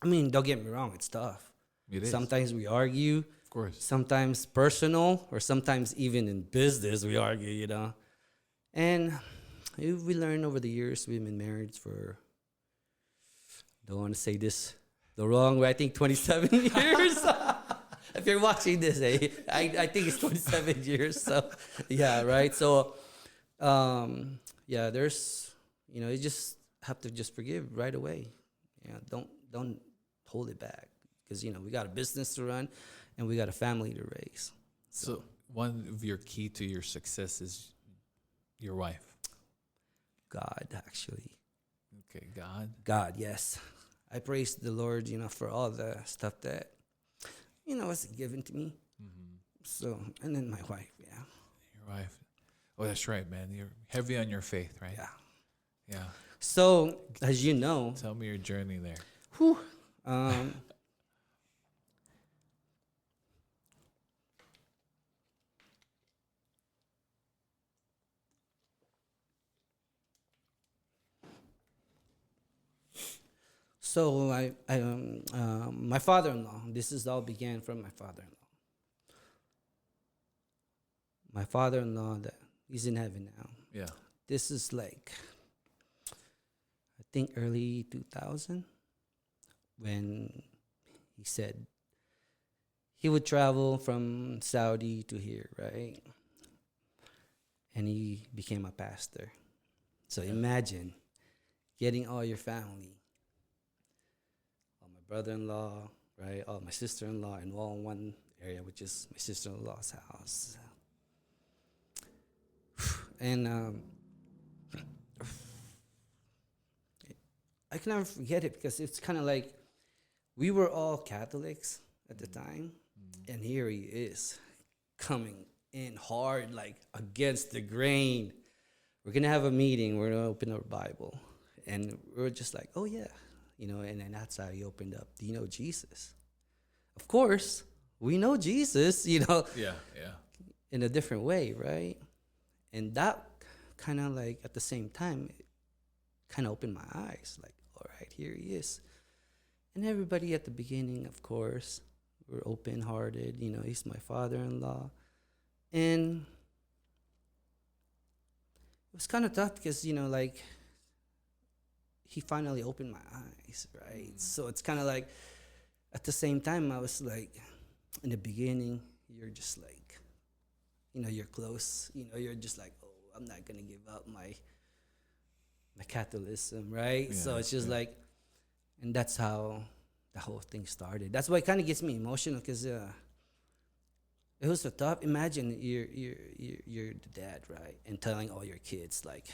I mean, don't get me wrong, it's tough. It is. Sometimes we argue, Of course. sometimes personal, or sometimes even in business we argue, And we learned over the years. We've been married for, don't want to say this the wrong way, I think 27 years. If you're watching this, I think it's 27 years. So, yeah, right? So, yeah, there's, you just have to just forgive right away. Yeah, don't hold it back, because, we got a business to run and we got a family to raise. So one of your key to your success is your wife. God, actually. Okay, God. God, yes. I praise the Lord, for all the stuff that, was given to me. Mm-hmm. So, and then my wife, yeah. Your wife. Oh, that's right, man. You're heavy on your faith, right? Yeah. Yeah. So, as you know, Tell me your journey there. whew, so my father-in-law, this is all began from my father-in-law. My father-in-law, that he's in heaven now. Yeah. This is like, I think early 2000, when he said he would travel from Saudi to here, right? And he became a pastor. So imagine getting all your family, all my brother-in-law, right, all my sister-in-law, and all in one area, which is my sister-in-law's house. And I can never forget it, because it's kind of like we were all Catholics at the time, and here he is coming in hard, like against the grain. We're going to have a meeting. We're going to open our Bible. And we're just like, oh, yeah. And then that's how he opened up. Do you know Jesus? Of course, we know Jesus, Yeah. in a different way, right? And that kind of like at the same time, it kind of opened my eyes. Like, all right, here he is. And everybody at the beginning, of course, were open-hearted. He's my father-in-law. And it was kind of tough because, like, he finally opened my eyes, right? So it's kind of like, at the same time, I was like, in the beginning, you're just like, you're close. You're just like, oh, I'm not going to give up my Catholicism, right? Yeah, So it's just like, and that's how the whole thing started. That's why it kind of gets me emotional, because it was so tough. Imagine you're the dad, right, and telling all your kids like,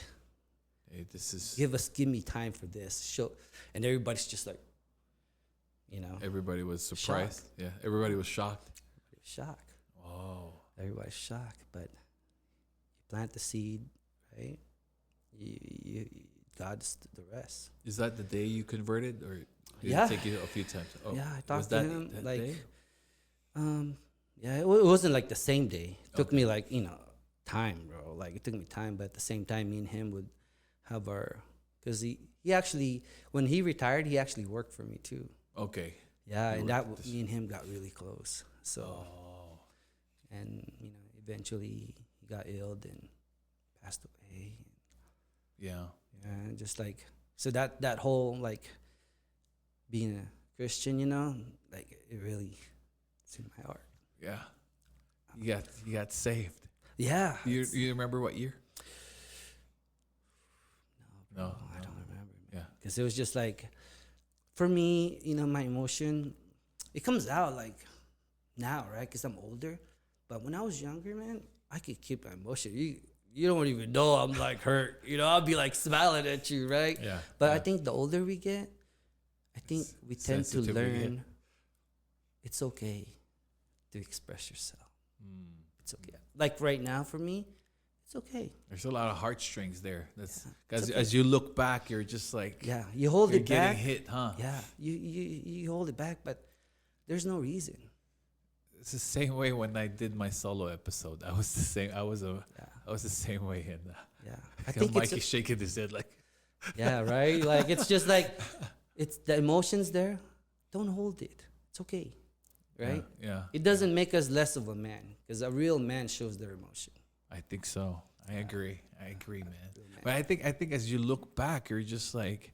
Hey, this is give me time for this show, and everybody's just like, you know, everybody was surprised. Yeah, everybody was shocked. shocked. Oh, Everybody's shocked, but you plant the seed, right? You God's the rest. is that the day you converted, or did Yeah. it take you a few times? Oh, Yeah, I was talked to that him that like, day? yeah, it wasn't like the same day. It took me like time, bro. Like it took me time, but at the same time, me and him would have our, because he actually, when he retired, he actually worked for me too. Okay. Yeah, You and worked that me and him got really close. So Oh, and eventually he got ill and passed away. yeah. Yeah, just like so that whole like being a Christian, like it really it's in my heart. Yeah. You got saved. Yeah. You remember what year? No. I don't remember. Yeah. Because it was just like, for me, my emotion, it comes out like now, right? Because I'm older. But when I was younger, man, I could keep my emotion. You don't even know I'm like hurt. I'll be like smiling at you, right? Yeah. But yeah. I think the older we get, I think we tend to sensitive we get. learn it's okay to express yourself. It's okay. Like right now for me, it's okay. There's a lot of heartstrings there. That's Yeah, because it's okay. as you look back, you're just like Yeah, you hold you're it getting back. hit, huh? Yeah, you hold it back, but there's no reason. It's the same way when I did my solo episode. I was the same. I was the same way, and Yeah, I I think think Mikey's shaking his head like, yeah, right. Like it's just like it's the emotions there. Don't hold it. It's okay, right? Yeah. It doesn't make us less of a man because a real man shows their emotion. I think so. I agree, man. But I think as you look back, you're just like,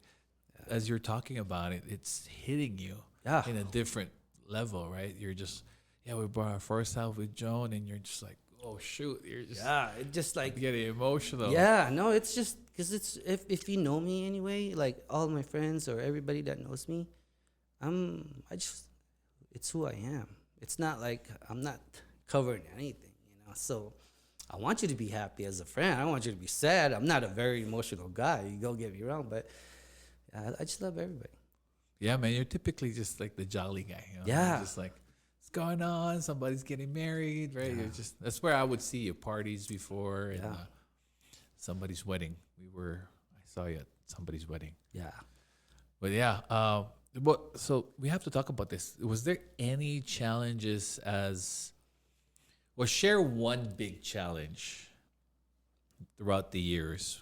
as you're talking about it, it's hitting you Yeah. in a different level, right? You're just, we brought our first out with Joan, and you're just like, oh shoot, you're just It just like getting emotional. yeah, no, it's just because it's if you know me anyway, like all my friends or everybody that knows me, it's who I am. It's not like I'm not covering anything, So I want you to be happy as a friend. I don't want you to be sad. I'm not a very emotional guy. You don't get me wrong, but I just love everybody. Yeah, man, you're typically just like the jolly guy. Yeah. You're just like, what's going on? Somebody's getting married, right? Yeah. You're just that's where I would see you parties before and Yeah. Somebody's wedding. I saw you at somebody's wedding. Yeah. But yeah, so we have to talk about this. Was there any challenges share one big challenge throughout the years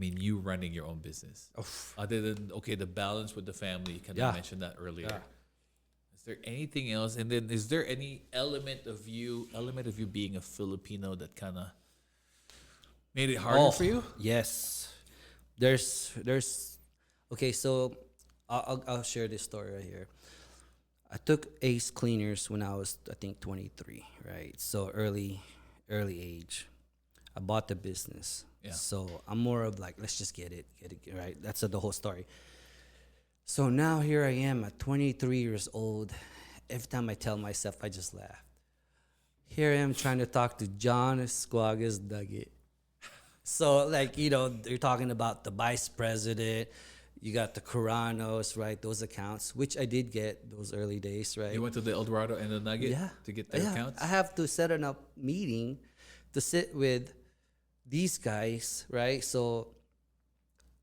you running your own business. Other than, the balance with the family, you kind of mentioned that earlier. Yeah. Is there anything else? And then is there any element of you being a Filipino that kind of made it harder for you? Yes. There's okay, so I'll share this story right here. I took Ace Cleaners when I was, I think, 23, right? So early age. I bought the business. Yeah. So I'm more of like, let's just get it, right? That's the whole story. So now here I am at 23 years old. Every time I tell myself, I just laugh. Here I am trying to talk to John Squagas Nugget. So like, they're talking about the vice president. You got the Cораnos, right? Those accounts, which I did get those early days, right? You went to the El Dorado and the Nugget to get their accounts? I have to set an up meeting to sit with these guys, right? So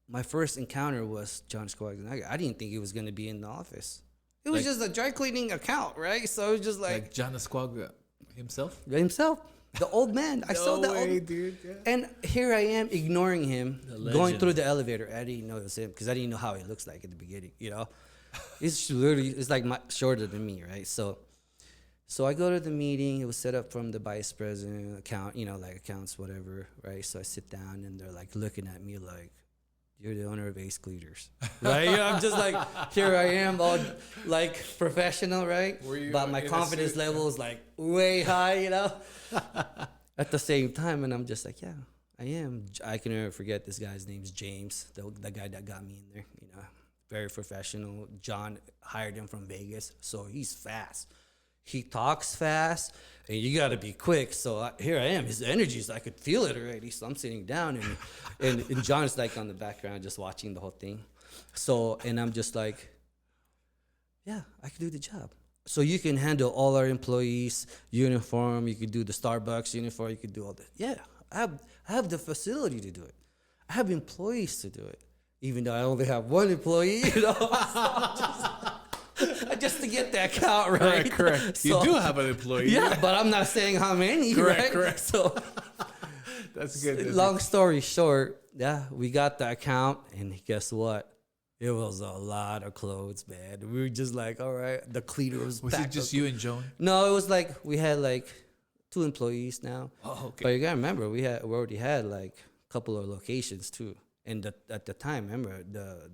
my first encounter was John Squags Nugget. I didn't think he was going to be in the office. It was just a dry cleaning account, right? So it was just like John Squag himself? the old man. I saw that old dude. Yeah. And here I am ignoring him, legend. going through the elevator. I didn't know it was him because I didn't know how he looks like at the beginning. It's like shorter than me, right? So I go to the meeting. It was set up from the vice president account, like accounts, whatever, right? So I sit down and they're like looking at me like, you're the owner of Ace Cleaners, right? I'm just like, here I am, all like professional, right? But my confidence level is like way high, At the same time, and I'm just like, yeah, I am. I can never forget this guy's name's James, the guy that got me in there. Very professional. John hired him from Vegas, so he's fast. he talks fast, and you got to be quick. So here I am. His energies, I could feel it already. So I'm sitting down, and John is like on the background just watching the whole thing. So, and I'm just like, yeah, I can do the job. So you can handle all our employees, uniform. You could do the Starbucks uniform. You could do all that. Yeah, I have the facility to do it. I have employees to do it, even though I only have one employee. You know, just to get that account right. Correct. So, you do have an employee. Yeah, but I'm not saying how many. Correct. Right? So That's good. long story short, yeah, we got the account, and guess what? It was a lot of clothes, man. We were just like, all right. The cleaner was Was back it just up. you and Joan? No, it was like we had like 2 employees now. Oh, okay. But you gotta remember, we already had like a couple of locations too. And at the time, remember the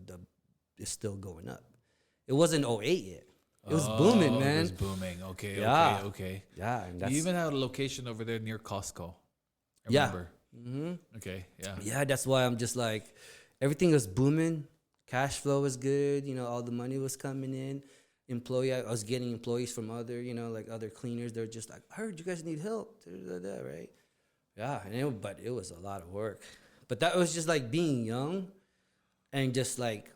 it's still going up. It wasn't '08 yet. It was booming, man. It was booming. Okay, Yeah. okay. Yeah, and that's You even had a location over there near Costco. I Yeah. remember. Okay, yeah. yeah. That's why I'm just like, everything was booming. Cash flow was good. You know, all the money was coming in. I was getting employees from other, like other cleaners. They're just like, I heard you guys need help, right? Yeah, but it was a lot of work. But that was just like being young, and just like,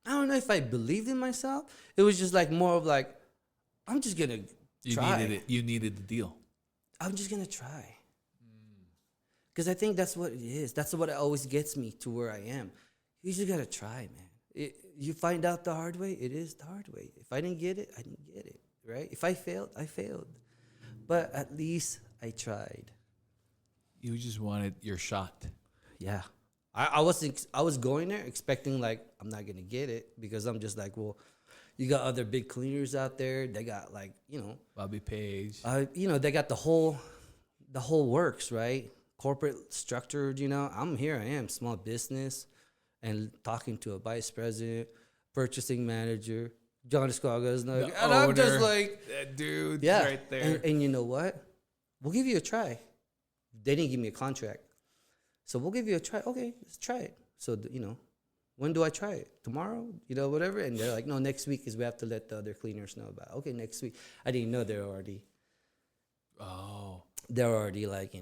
I don't know if I believed in myself. It was just like more of like, I'm just gonna try. Needed it. You needed the deal. I'm just gonna try. Because I think that's what it is. That's what always gets me to where I am. You just gotta try, man. You find out the hard way. It is the hard way. If I didn't get it, I didn't get it. Right? If I failed, I failed. But at least I tried. You just wanted your shot. Yeah. I was going there expecting like I'm not gonna get it, because I'm just like, well, you got other big cleaners out there. They got like, Bobby Page. they got the whole works, right? Corporate structured, I'm here. I am small business, and talking to a vice president, purchasing manager, John Escarga's like, and owner, I'm just like, that dude, yeah, right there. And you know what? We'll give you a try. They didn't give me a contract, so we'll give you a try. Okay, let's try it. So when do I try it? Tomorrow? Whatever. And they're like, no, next week, is we have to let the other cleaners know about it. Okay, next week. I didn't know they're already. Oh. They're already like,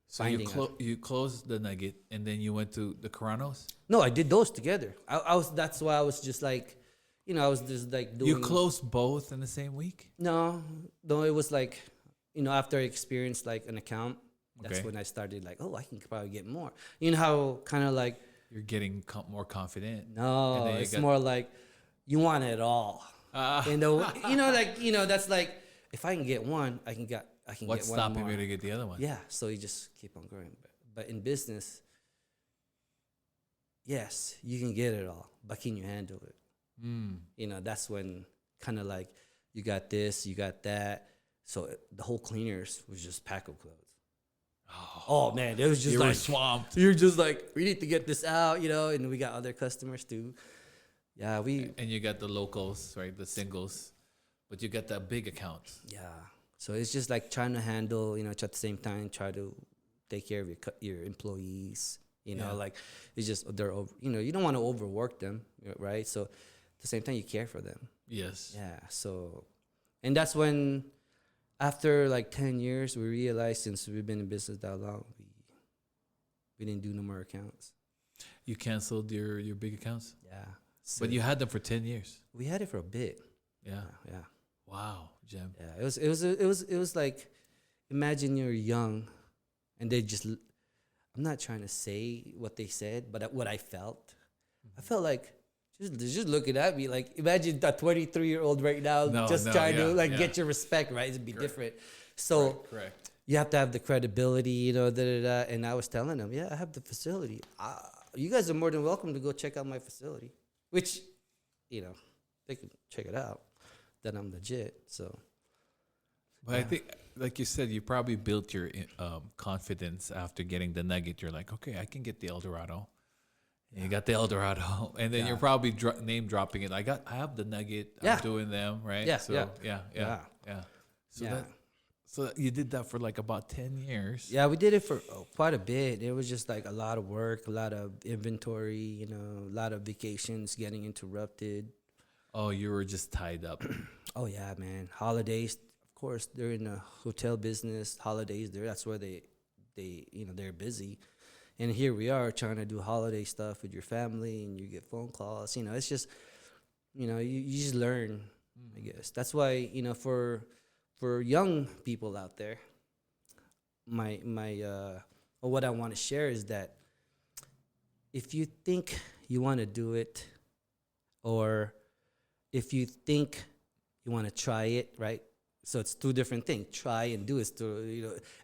So you closed the Nugget, and then you went to the Caranos? No, I did those together. That's why I was just like, I was just like doing. You closed both in the same week? No, it was like, after I experienced like an account, that's Okay. when I started like, oh, I can probably get more. You know how kind of like. You're getting more confident. No, it's more like you want it all. That's like, if I can get one, I can get What's one more. stopping me to get the other one? Yeah, so you just keep on growing. But in business, yes, you can get it all, but can you handle it? That's when kind of like you got this, you got that. So the whole cleaners was just pack of clothes. Oh man, it was just You like were swamped. You're just like, we need to get this out, and we got other customers too. Yeah, And you got the locals, right? The singles, but you got the big accounts. Yeah. So it's just like trying to handle, at the same time, try to take care of your employees. Like it's just they're over. You don't want to overwork them, right? So at the same time, you care for them. Yes. Yeah. So, and that's when, after like 10 years, we realized, since we've been in business that long, we didn't do no more accounts. You canceled your big accounts? Yeah. So But you had them for 10 years. we had it for a bit. Yeah. Yeah. Wow, Jhem. Yeah. It was like, imagine you're young, and they just. I'm not trying to say what they said, but what I felt. I felt like just looking at me like, imagine a 23-year-old right now trying to get your respect, right? It'd be different. So Correct. you have to have the credibility, And I was telling them, yeah, I have the facility. You guys are more than welcome to go check out my facility, which, they can check it out. That I'm legit. So. But I think, like you said, you probably built your confidence after getting the Nugget. You're like, okay, I can get the Eldorado. And you got the Eldorado, and then you're probably name dropping it. I have the Nugget. I'm doing them, right? Yeah, So yeah. So you did that for like about 10 years. Yeah, we did it for quite a bit. It was just like a lot of work, a lot of inventory, a lot of vacations getting interrupted. Oh, you were just tied up. Oh yeah, man. Holidays, of course, they're in the hotel business. Holidays, that's where they're busy. And here we are trying to do holiday stuff with your family, and you get phone calls. It's just, you just learn. I guess that's why for young people out there, or what I want to share is that if you think you want to do it, or if you think you want to try it, right? So it's two different things. Try and do is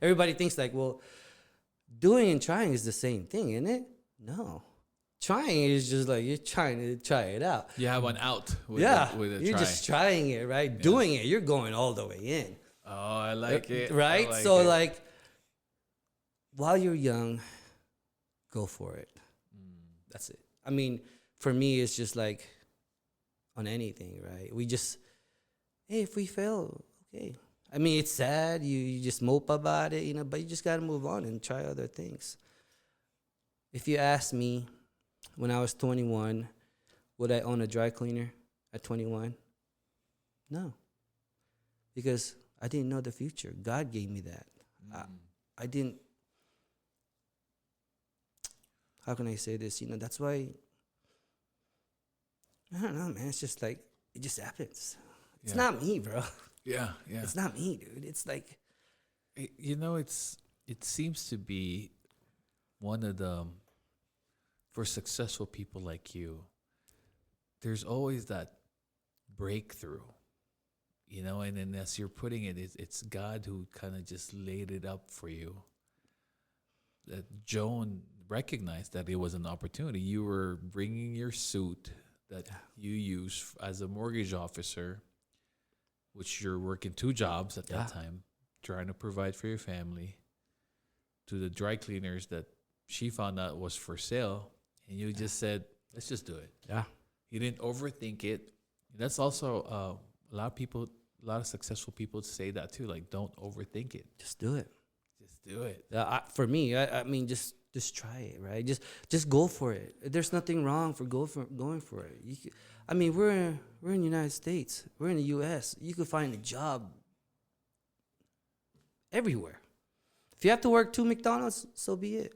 everybody thinks like, well, doing and trying is the same thing, isn't it? No. Trying is just like you're trying to try it out. You have one out with you're try. just trying it, right? Yeah. Doing it, you're going all the way in. Oh, I like it. Right? So like while you're young, go for it. That's it. I mean, for me, it's just like on anything, right? Hey, if we fail, okay. I mean, it's sad. You just mope about it, but you just got to move on and try other things. If you ask me, when I was 21, would I own a dry cleaner at 21? No. Because I didn't know the future. God gave me that. I didn't. How can I say this? That's why, I don't know, man. It's just like, it just happens. It's not me, bro. Yeah. It's not me, dude. It's like, it seems to be one of the, for successful people like you, there's always that breakthrough, and then as you're putting it, it's God who kind of just laid it up for you. That Joan recognized that it was an opportunity. You were bringing your suit that you use as a mortgage officer, which you're working 2 jobs at that time, trying to provide for your family, to the dry cleaners that she found out was for sale, and you just said, let's just do it. Yeah. You didn't overthink it. That's also a lot of successful people say that too, like, don't overthink it. Just do it. Just do it. For me, I mean, just try it, right? Just go for it. There's nothing wrong for going for it. I mean, we're in the United States. We're in the U.S. You could find a job everywhere. If you have to work 2 McDonald's, so be it.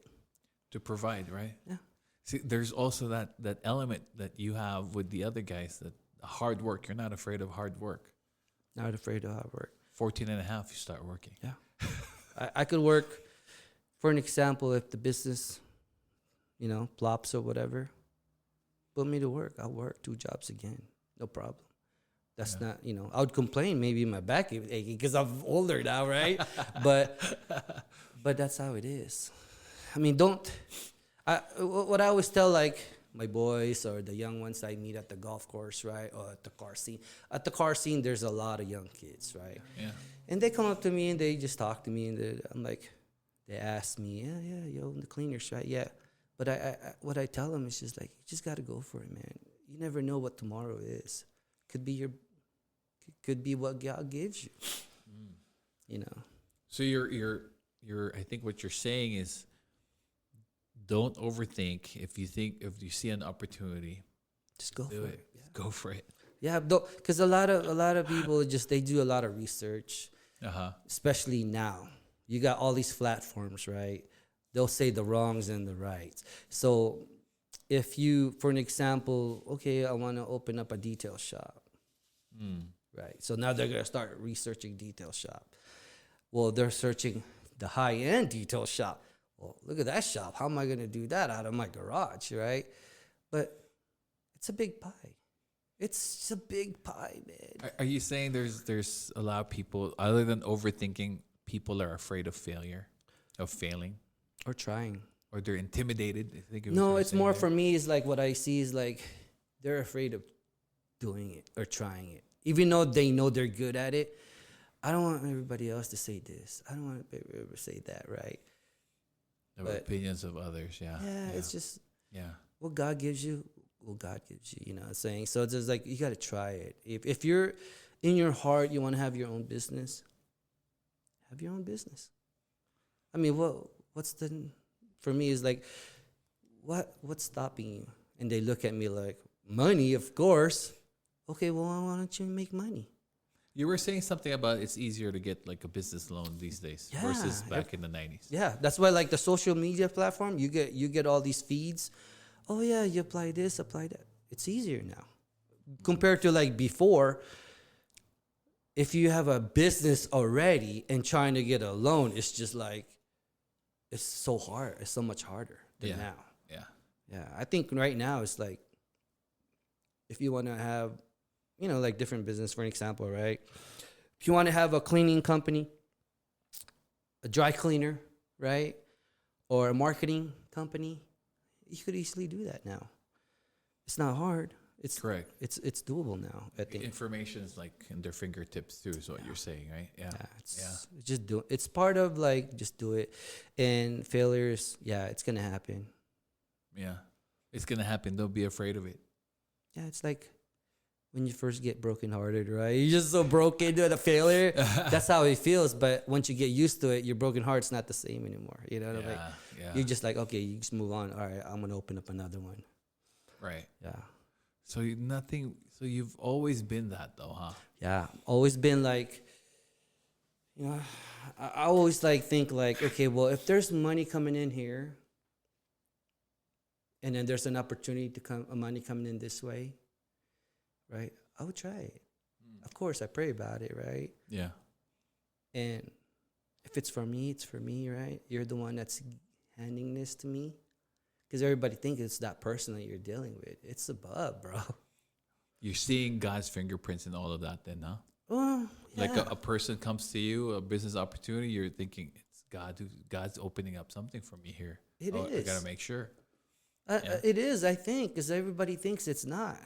To provide, right? Yeah. See, there's also that element that you have with the other guys, that hard work. You're not afraid of hard work. Not afraid of hard work. 14 and a half, you start working. Yeah. I could work, for an example, if the business, plops or whatever, put me to work. I'll work 2 jobs again. No problem. That's not, I would complain maybe my back aching because I'm older now, right? but that's how it is. I mean, what I always tell, like, my boys or the young ones I meet at the golf course, right? Or at the car scene. At the car scene, there's a lot of young kids, right? Yeah. And they come up to me and they just talk to me, and I'm like, they ask me, you own the cleaners, right? Yeah. But what I tell them is just like, you just got to go for it, man. You never know what tomorrow is. Could be what God gives you. So you're I think what you're saying is, don't overthink. If you see an opportunity, just go for it. Yeah. Go for it. Yeah, because a lot of people they do a lot of research, especially now. You got all these platforms, right? They'll say the wrongs and the rights. So if you, for an example, okay, I want to open up a detail shop, right? So now they're gonna start researching detail shop. Well, they're searching the high-end detail shop. Well, look at that shop. How am I going to do that out of my garage, right? But it's a big pie. It's just a big pie, man. Are you saying there's a lot of people, other than overthinking, people are afraid of failure, of failing? Or trying. Or they're intimidated? I think no, it's more for me is like what I see is like they're afraid of doing it or trying it. Even though they know they're good at it. I don't want everybody else to say this. I don't want everybody to say that, right? The opinions of others, yeah. Yeah, it's just what God gives you, you know what I'm saying? So it's just like, you got to try it. If you're in your heart, you want to have your own business, have your own business. I mean, for me is like, what's stopping you? And they look at me like, money, of course. Okay, well, why don't you make money? You were saying something about it's easier to get like a business loan these days versus Yeah, back in the 90s. Yeah, that's why like the social media platform, you get all these feeds. Oh yeah, you apply this, apply that. It's easier now compared to like before. If you have a business already and trying to get a loan, it's just like it's so hard. It's so much harder than Yeah. now. Yeah. Yeah, I think right now it's like if you want to have, like different business, for an example, right? If you want to have a cleaning company, a dry cleaner, right? Or a marketing company, you could easily do that now. It's not hard. It's Correct. It's doable now, I think. Information is like in their fingertips too, is what you're saying, right? Yeah. Just do it. It's part of like just do it. And failures, yeah, it's gonna happen. Yeah. It's gonna happen. Don't be afraid of it. Yeah, it's like when you first get brokenhearted, right? You're just so broken to the failure. That's how it feels. But once you get used to it, your broken heart's not the same anymore. You know what I mean? Yeah. You're just like, okay, you just move on. All right, I'm gonna open up another one. Right. Yeah. So you've always been that though, huh? Yeah. Always been like, I always like think like, okay, well, if there's money coming in here, and then there's an opportunity to money coming in this way, right? I would try it. Of course, I pray about it, right? Yeah. And if it's for me, it's for me, right? You're the one that's handing this to me. Because everybody thinks it's that person that you're dealing with. It's above, bro. You're seeing God's fingerprints in all of that then, huh? Well, yeah. Like a person comes to you, a business opportunity, you're thinking, it's God's opening up something for me here. It I is. gotta make sure. It is, I think, because everybody thinks it's not.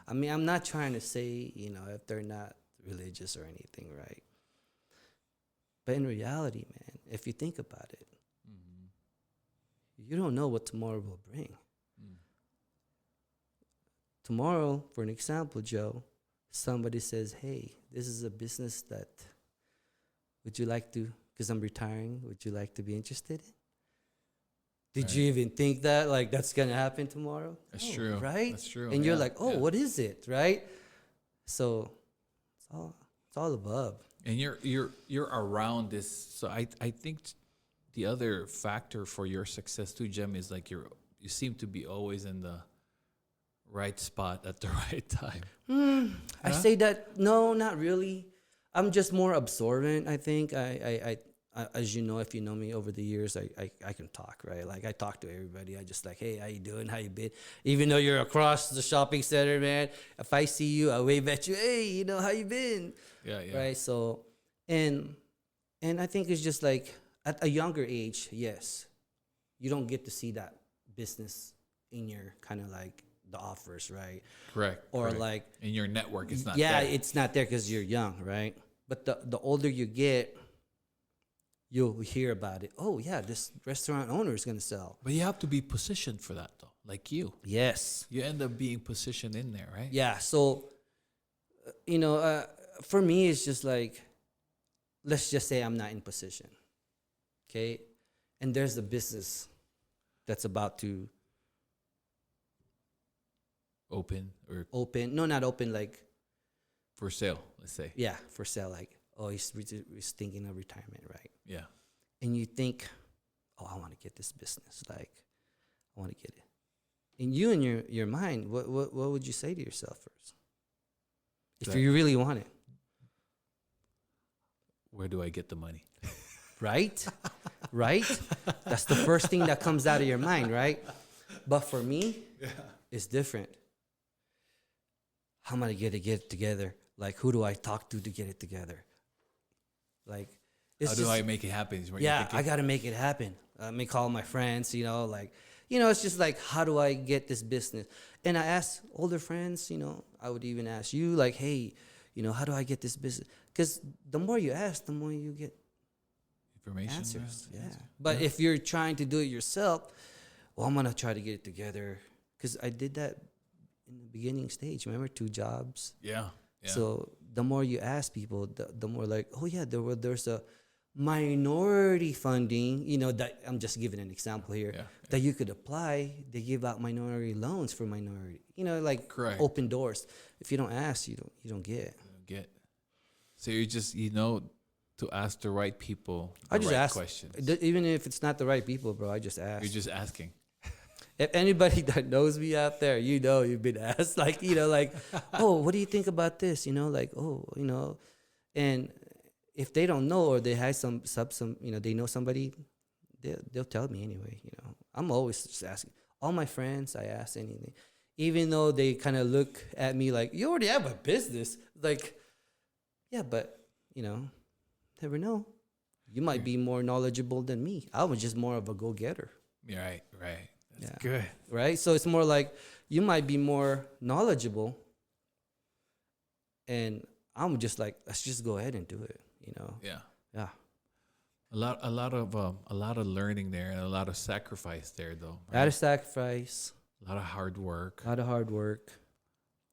I mean, I'm not trying to say, if they're not religious or anything, right? But in reality, man, if you think about it, you don't know what tomorrow will bring. Tomorrow, for an example, Joe, somebody says, hey, this is a business that would you like to, because I'm retiring, would you like to be interested in? Did you even think that, like, that's going to happen tomorrow? That's true. Right? That's true. And you're like, oh, what is it, right? So it's all above. And you're around this. So I think the other factor for your success too, Jhem, is like you seem to be always in the right spot at the right time. I say that, no, not really. I'm just more absorbent, I think. I as you know, if you know me over the years, I can talk, right? Like I talk to everybody. I just like, hey, how you doing? How you been? Even though you're across the shopping center, man, if I see you, I wave at you. Hey, how you been? Yeah. Right. So, and I think it's just like at a younger age, yes, you don't get to see that business in your kind of like the offers, right? Correct. Or like in your network, it's not. Yeah, there. it's not there because you're young, right? But the older you get, you'll hear about it. Oh yeah, this restaurant owner is gonna sell. But you have to be positioned for that though, like you. Yes. You end up being positioned in there, right? Yeah. So, for me, it's just like, let's just say I'm not in position, okay, and there's a business that's about to open. No, not open, like For sale, let's say. Yeah, for sale. Like, oh, he's thinking of retirement, right? Yeah. And you think, oh, I want to get this business. Like, I want to get it. And you in your mind, what would you say to yourself first? If you really want it. Where do I get the money? Right? Right? That's the first thing that comes out of your mind, right? But for me, it's different. How am I going to get it together? Like, who do I talk to get it together? Like, how do I make it happen? I got to make it happen. Let me call my friends, it's just like, how do I get this business? And I ask older friends, I would even ask you, like, hey, how do I get this business? Because the more you ask, the more you get information. Answers. Yeah. But if you're trying to do it yourself, well, I'm going to try to get it together. Because I did that in the beginning stage. Remember, 2 jobs? Yeah. So the more you ask people, the more like, oh, yeah, there's a minority funding, that I'm just giving an example here, Yeah. that you could apply. They give out minority loans for minority, like Correct. open doors. If you don't ask, you don't get. Get. So you just to ask the right people I the just right ask, questions. even if it's not the right people, bro. I just ask. You're just asking. If anybody that knows me out there, you've been asked, like, oh, what do you think about this? Like, oh, and if they don't know, or they have some, they know somebody, they'll tell me anyway. I'm always just asking. All my friends, I ask anything, even though they kind of look at me like, you already have a business. Like, yeah, but never know. You might be more knowledgeable than me. I was just more of a go-getter. Right. That's good. Right? So it's more like you might be more knowledgeable, and I'm just like, let's just go ahead and do it, Yeah. Yeah. A lot of learning there, and a lot of sacrifice there, though. A lot of sacrifice. A lot of hard work. A lot of hard work.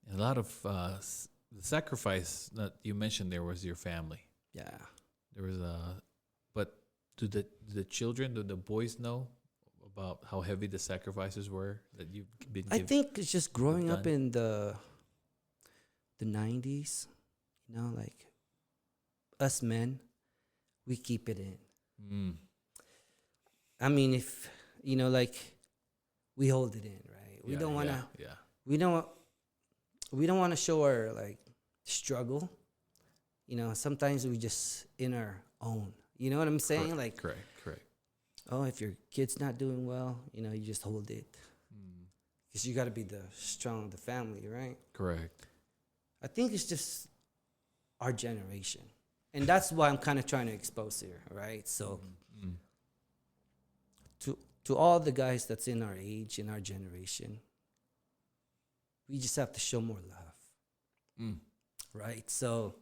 And a lot of the sacrifice that you mentioned there was your family. Yeah. There was but do the children, do the boys know about how heavy the sacrifices were that you've been I think it's just growing up in the 90s, like us men, we keep it in. I mean, if, like, we hold it in, right? We don't want to, we don't want to show our, like, struggle. Sometimes we just in our own, you know what I'm saying? Correct, like, correct. Oh, if your kid's not doing well, you just hold it. Because you got to be the strong of the family, right? Correct. I think it's just our generation. And that's why I'm kind of trying to expose here, right? So to all the guys that's in our age, in our generation, we just have to show more love. Right? So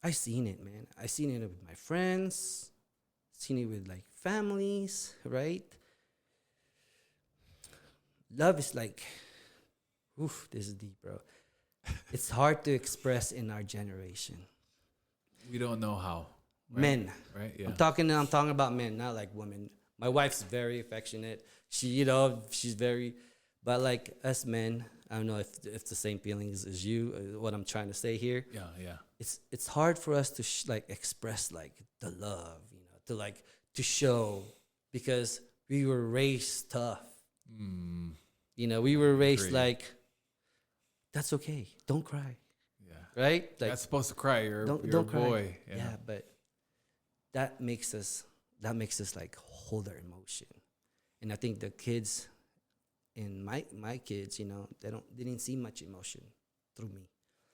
I seen it, man. I seen it with my friends. Seen it with, like, families, right? Love is like, oof, this is deep, bro. It's hard to express in our generation. We don't know how. Right? Men. Right? Yeah. I'm talking about men, not like women. My wife's very affectionate. She, she's very, but like us men, I don't know if the same feelings as you, what I'm trying to say here. Yeah. It's hard for us to express, like, the love, to show, because we were raised tough. We were raised Agreed. like, that's okay. Don't cry. Yeah. Right? Like, You're not supposed to cry. You're a don't cry. boy. Yeah, but that makes us like hold our emotion. And I think the kids, and my kids, they didn't see much emotion through me.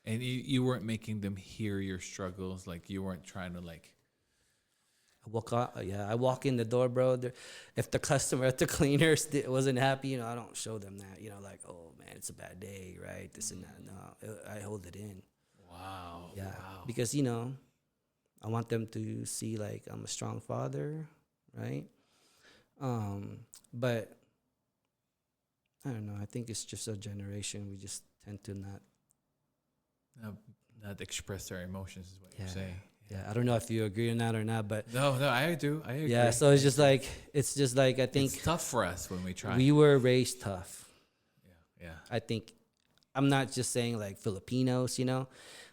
And you weren't making them hear your struggles. Like, you weren't trying to, like. I walk in the door, bro. If the customer at the cleaners wasn't happy, I don't show them that. Like, oh man, it's a bad day, right? This and that. No, I hold it in. Wow. Yeah, Wow. because I want them to see, like, I'm a strong father, right? But I don't know. I think it's just a generation. We just tend to not express their emotions is what you're saying. Yeah, I don't know if you agree on that or not, but No, I do. I agree. yeah. So it's just like I think it's tough for us when we try. we were raised tough. Yeah. I think I'm not just saying like Filipinos,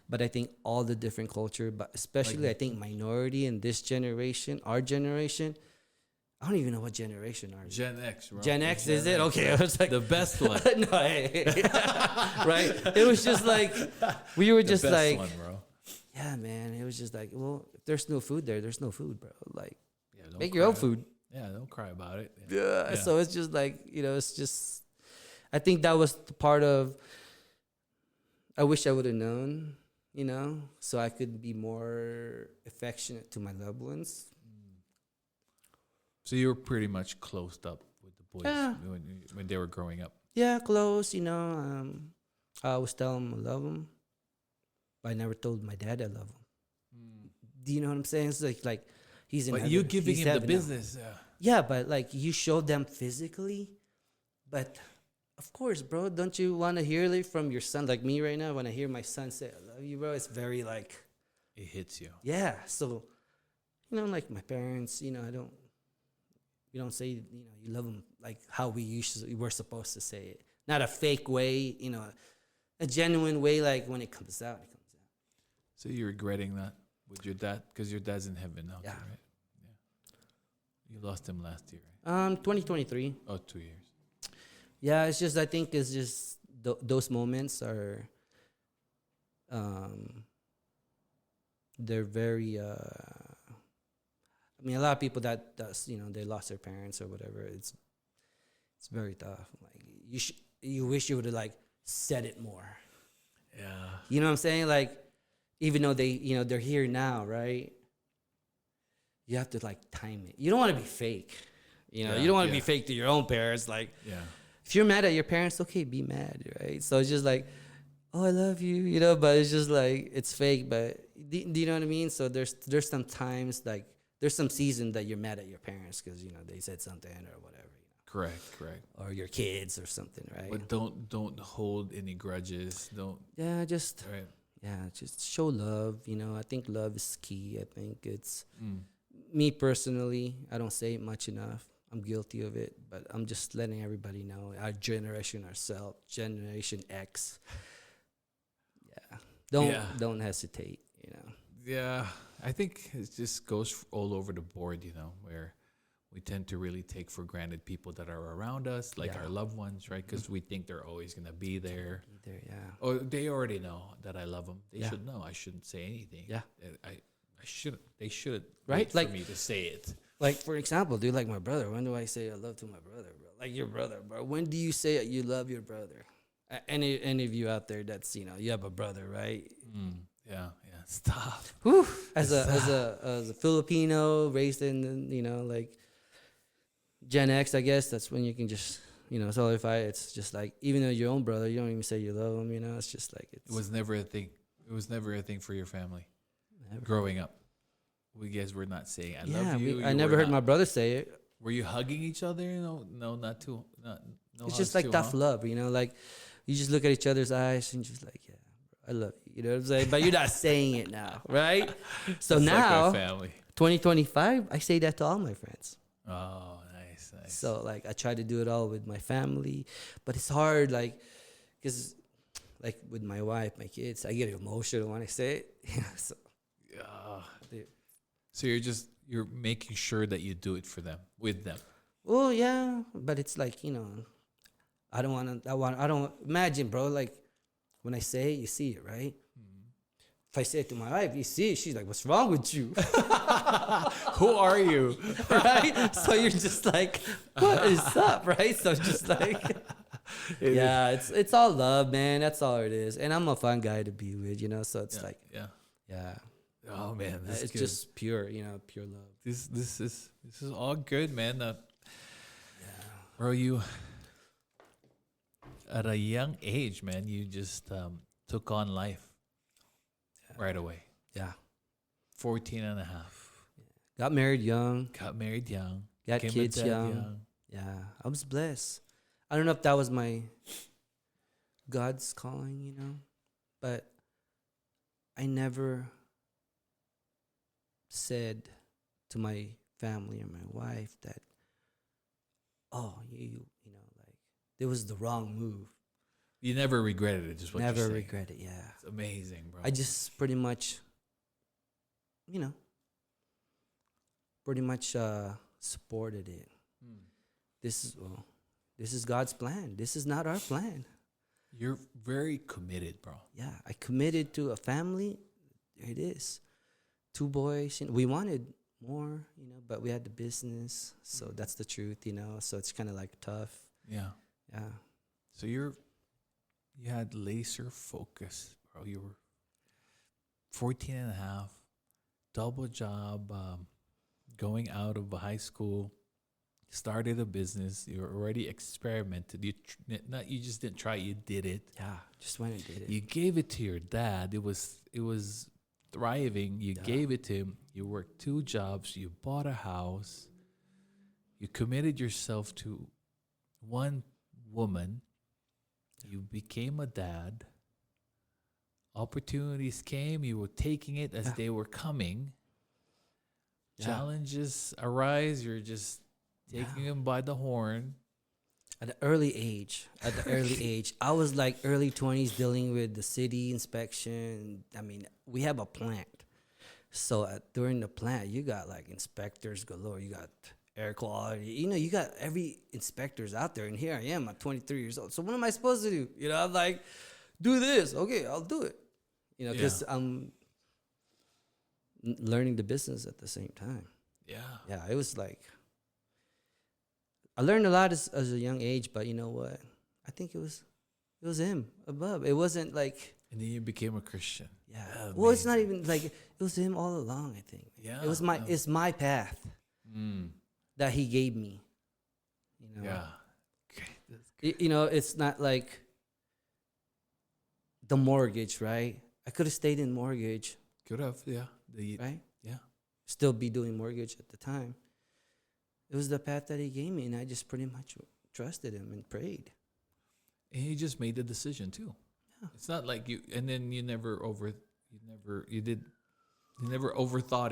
but I think all the different culture, but especially I think minority in this generation, our generation. I don't even know what generation are you? Gen X, bro. Gen X, is it? Okay, I was like the best one. no, right? It was just like we were just the best like, one, bro. Yeah, man. It was just like, well, if there's no food there's no food, bro. Like, Don't make your own food. Yeah, don't cry about it. Yeah. So it's just like, it's just, I think that was the part of, I wish I would have known, so I could be more affectionate to my loved ones. So you were pretty much closed up with the boys Yeah. when they were growing up. Yeah, close, I always tell them I love them, but I never told my dad I love him. Do you know what I'm saying? It's like he's in But heaven. you giving He's him the heaven now. business. Yeah, but like you show them physically, but of course, bro, don't you want to hear it from your son? Like me right now, when I hear my son say "I love you," bro, it's very like, It hits you. Yeah. So, like my parents, we don't say, you love them like how we're supposed to say it. Not a fake way, a genuine way, like when it comes out, it comes out. So you're regretting that with your dad because your dad's in heaven now, Yeah. too, right? Yeah. You lost him last year, right? 2023. Oh, 2 years. Yeah, it's just, I think it's just those moments are, they're very, I mean, a lot of people that does, they lost their parents or whatever. It's very tough. Like you wish you would have like said it more. Yeah. You know what I'm saying? Like, even though they, they're here now, right? You have to like time it. You don't want to be fake. You don't want to be fake to your own parents. Like, if you're mad at your parents, okay, be mad, right? So it's just like, oh, I love you, but it's just like, it's fake. But do you know what I mean? So there's some times, like, there's some season that you're mad at your parents because, they said something or whatever. Correct. Or your kids or something, right? But don't hold any grudges. Don't. Yeah, just Right. just show love. I think love is key. I think it's me personally. I don't say it much enough. I'm guilty of it, but I'm just letting everybody know. Our generation, ourselves, Generation X. Yeah, don't hesitate. Yeah, I think it just goes all over the board. Where we tend to really take for granted people that are around us, like our loved ones, right? Because we think they're always gonna be there. Or they already know that I love them. They should know. I shouldn't say anything. Yeah. I shouldn't. They should. Right? Wait for me to say it. Like, for example, dude, like my brother. When do I say I love to my brother, bro? Like your brother, bro. When do you say you love your brother? Any of you out there that's you have a brother, right? Yeah. Stop. Whew. As a Filipino raised in like Gen X, I guess that's when you can just solidify. It's just like, even though your own brother, you don't even say you love him. It's just like It was never a thing. It was never a thing for your family. Never. Growing up, we guys were not saying "I love you." I never heard my brother say it. Were you hugging each other? No, not too. No it's just like tough love, like you just look at each other's eyes and just like, yeah, bro, I love you. You know what I'm saying? But you're not saying it now, right? So That's now, like my family. 2025, I say that to all my friends. Oh, nice. So like I try to do it all with my family, but it's hard, like, because like with my wife, my kids, I get emotional when I say it. So you're making sure that you do it for them, with them. Well, yeah, but it's like, I don't imagine, bro, like when I say it, you see it, right? If I say it to my wife, you see it, she's like, what's wrong with you? Who are you? Right? So you're just like, what is up, right? So it's just like, it's all love, man. That's all it is. And I'm a fun guy to be with, so it's like, yeah. Oh man, it's good. just pure, pure love. This is all good, man. Bro, you at a young age, man, you just took on life right away. Yeah. 14 and a half. Got married young. Got married young. Got kids young. Yeah, I was blessed. I don't know if that was my God's calling, but I never said to my family or my wife that, oh, like, it was the wrong move. You never regretted it, just what never you're saying. regret it, yeah. It's amazing, bro. I just pretty much, supported it. This is God's plan. This is not our plan. You're very committed, bro. Yeah, I committed to a family. There it is. 2 boys. We wanted more, but we had the business. So that's the truth, So it's kind of like tough. Yeah. Yeah. So you had laser focus, bro. You were 14 and a half, double job, going out of high school, started a business. You already experimented. You just didn't try. You did it. Yeah, just went and did it. You gave it to your dad. It was thriving. You gave it to him. You worked 2 jobs. You bought a house. You committed yourself to one woman. You became a dad. opportunities came, you were taking it as Yeah. they were coming. Yeah. Challenges arise, you're just taking them by the horn. At the early age, I was like early 20s dealing with the city inspection. I mean, we have a plant. So during the plant, you got like inspectors galore. You got air quality. You know, you got every inspectors out there. And here I am, I'm 23 years old. So what am I supposed to do? You know, I'm like, do this. Okay, I'll do it. You know, because I'm learning the business at the same time. Yeah. Yeah, it was like, I learned a lot as a young age, but you know what? I think it was him above. It wasn't like, And then you became a Christian. yeah. Amazing. Well, it's not even like, it was him all along, I think. Yeah. It was it's my path Mm. that he gave me. You know? Yeah. Okay. That's good. You know, it's not like the mortgage, right? I could have stayed in mortgage, Could have, yeah. right? Yeah. Still be doing mortgage at the time. It was the path that he gave me, and I just pretty much trusted him and prayed. And you just made the decision too. Yeah. It's not like you, and then you never overthought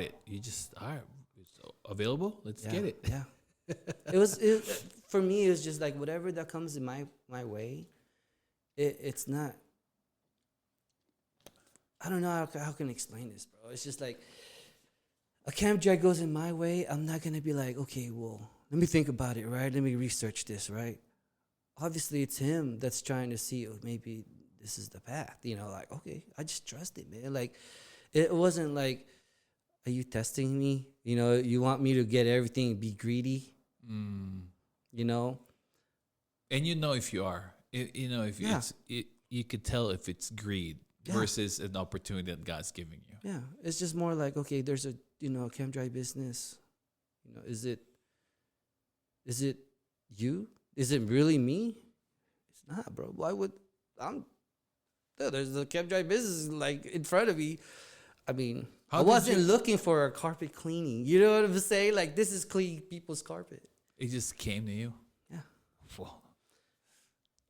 it. You just, all right, it's available. Let's get it. Yeah. For me, it was just like whatever that comes in my way, it's not, I don't know how can I explain this, bro. It's just like a camp drag goes in my way. I'm not going to be like, okay, well, let me think about it, right? Let me research this, right? Obviously, it's him that's trying to see, oh, maybe this is the path. You know, like, okay, I just trust it, man. Like, it wasn't like, are you testing me? You know, you want me to get everything and be greedy? Mm. You know? And you know if you are, you know if Yeah. you could tell if it's greed Yeah. versus an opportunity that God's giving you. Yeah, it's just more like, okay, there's a camp dry business. You know, is it you? Is it really me? It's not, bro. Why would there's the camp dry business like in front of me. I mean, How I did wasn't you- looking for a carpet cleaning. You know what I'm saying? Like, this is clean people's carpet. It just came to you. Yeah. Well,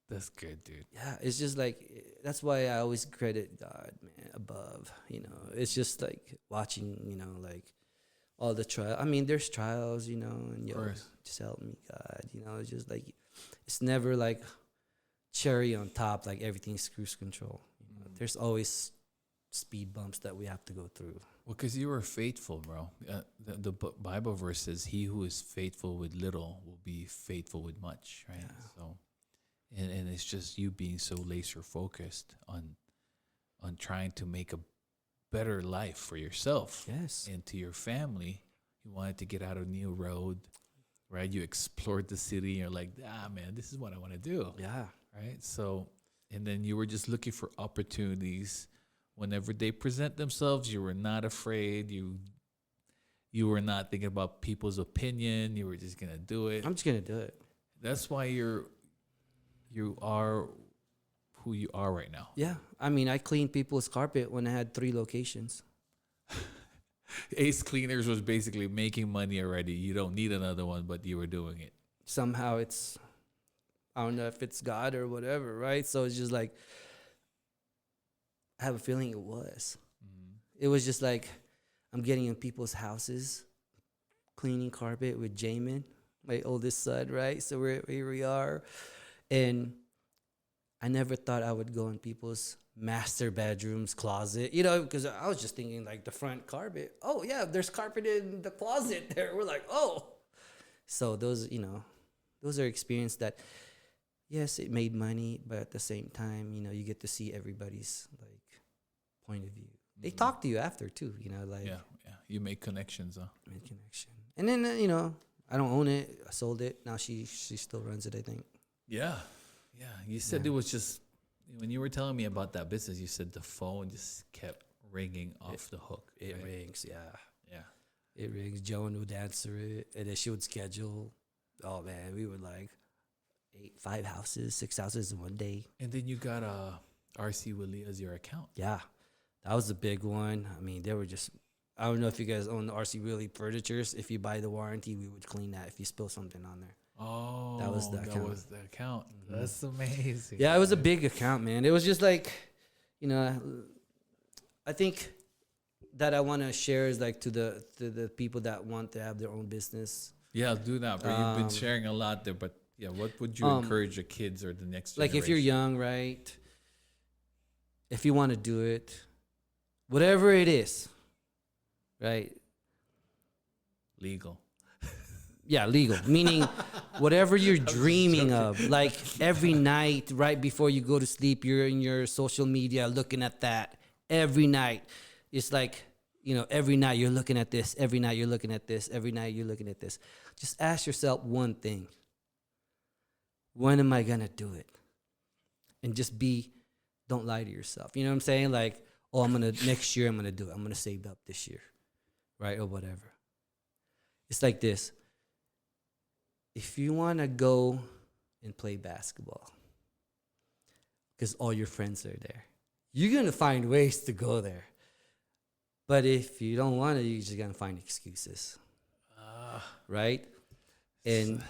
that's good, dude. Yeah, it's just like, that's why I always credit God, man, above. You know, it's just like watching, you know, like all the trial. I mean, there's trials, you know, and yo, course. just help me, God. You know, it's just like, it's never like cherry on top, like everything's cruise control. You know, there's always speed bumps that we have to go through. Well, because you were faithful, bro. The Bible verse says, "He who is faithful with little will be faithful with much." Right. Yeah. So, and it's just you being so laser focused on trying to make a better life for yourself Yes. and to your family. You wanted to get out of New Road, right? You explored the city. You're like, man, this is what I want to do, Yeah. right? So, and then you were just looking for opportunities. Whenever they present themselves, you were not afraid. You were not thinking about people's opinion. You were just gonna do it. I'm just going to do it. That's why you are who you are right now. Yeah. I mean, I cleaned people's carpet when I had 3 locations. Ace Cleaners was basically making money already. You don't need another one, but you were doing it. Somehow it's, I don't know if it's God or whatever, right? So it's just like, I have a feeling it was. It was just like, I'm getting in people's houses, cleaning carpet with Jhem, my oldest son, right? So here we are. And I never thought I would go in people's master bedrooms, closet, you know, because I was just thinking like the front carpet. Oh, yeah, there's carpet in the closet there. We're like, oh. So those, you know, those are experiences that, yes, it made money, but at the same time, you know, you get to see everybody's like point of view. They talk to you after too, you know, like Yeah. You make connections, huh? make connection. And then you know, I don't own it. I sold it. Now she still runs it, I think. Yeah. You said Yeah. it was just when you were telling me about that business. You said the phone just kept ringing off the hook. It right? rings, yeah. Yeah. It rings. Joan would answer it, and then she would schedule. Oh man, we would like 5 houses, 6 houses in one day. And then you got RC Willie as your account. Yeah, that was a big one. I mean, they were just. I don't know if you guys own the RC Wheelie Furnitures. If you buy the warranty, we would clean that if you spill something on there. Oh, That was the account. the account. Mhm. That's amazing. Yeah, it was a big account, man. It was just like, you know, I think that I want to share is like to the people that want to have their own business. Yeah, do that. But you've been sharing a lot there. But yeah, what would you encourage your kids or the next Like generation? if you're young, right? If you want to do it, whatever it is, right? Legal. Yeah, legal. Meaning whatever you're dreaming of. Like every night, right before you go to sleep, you're in your social media looking at that. Every night. It's like, every night you're looking at this. Every night you're looking at this. Every night you're looking at this. Just ask yourself one thing. When am I going to do it? And just don't lie to yourself. You know what I'm saying? Like, next year I'm going to do it. I'm going to save up this year. Right? Or whatever. It's like this. If you want to go and play basketball, because all your friends are there, you're going to find ways to go there. But if you don't want to, you're just going to find excuses. Right? And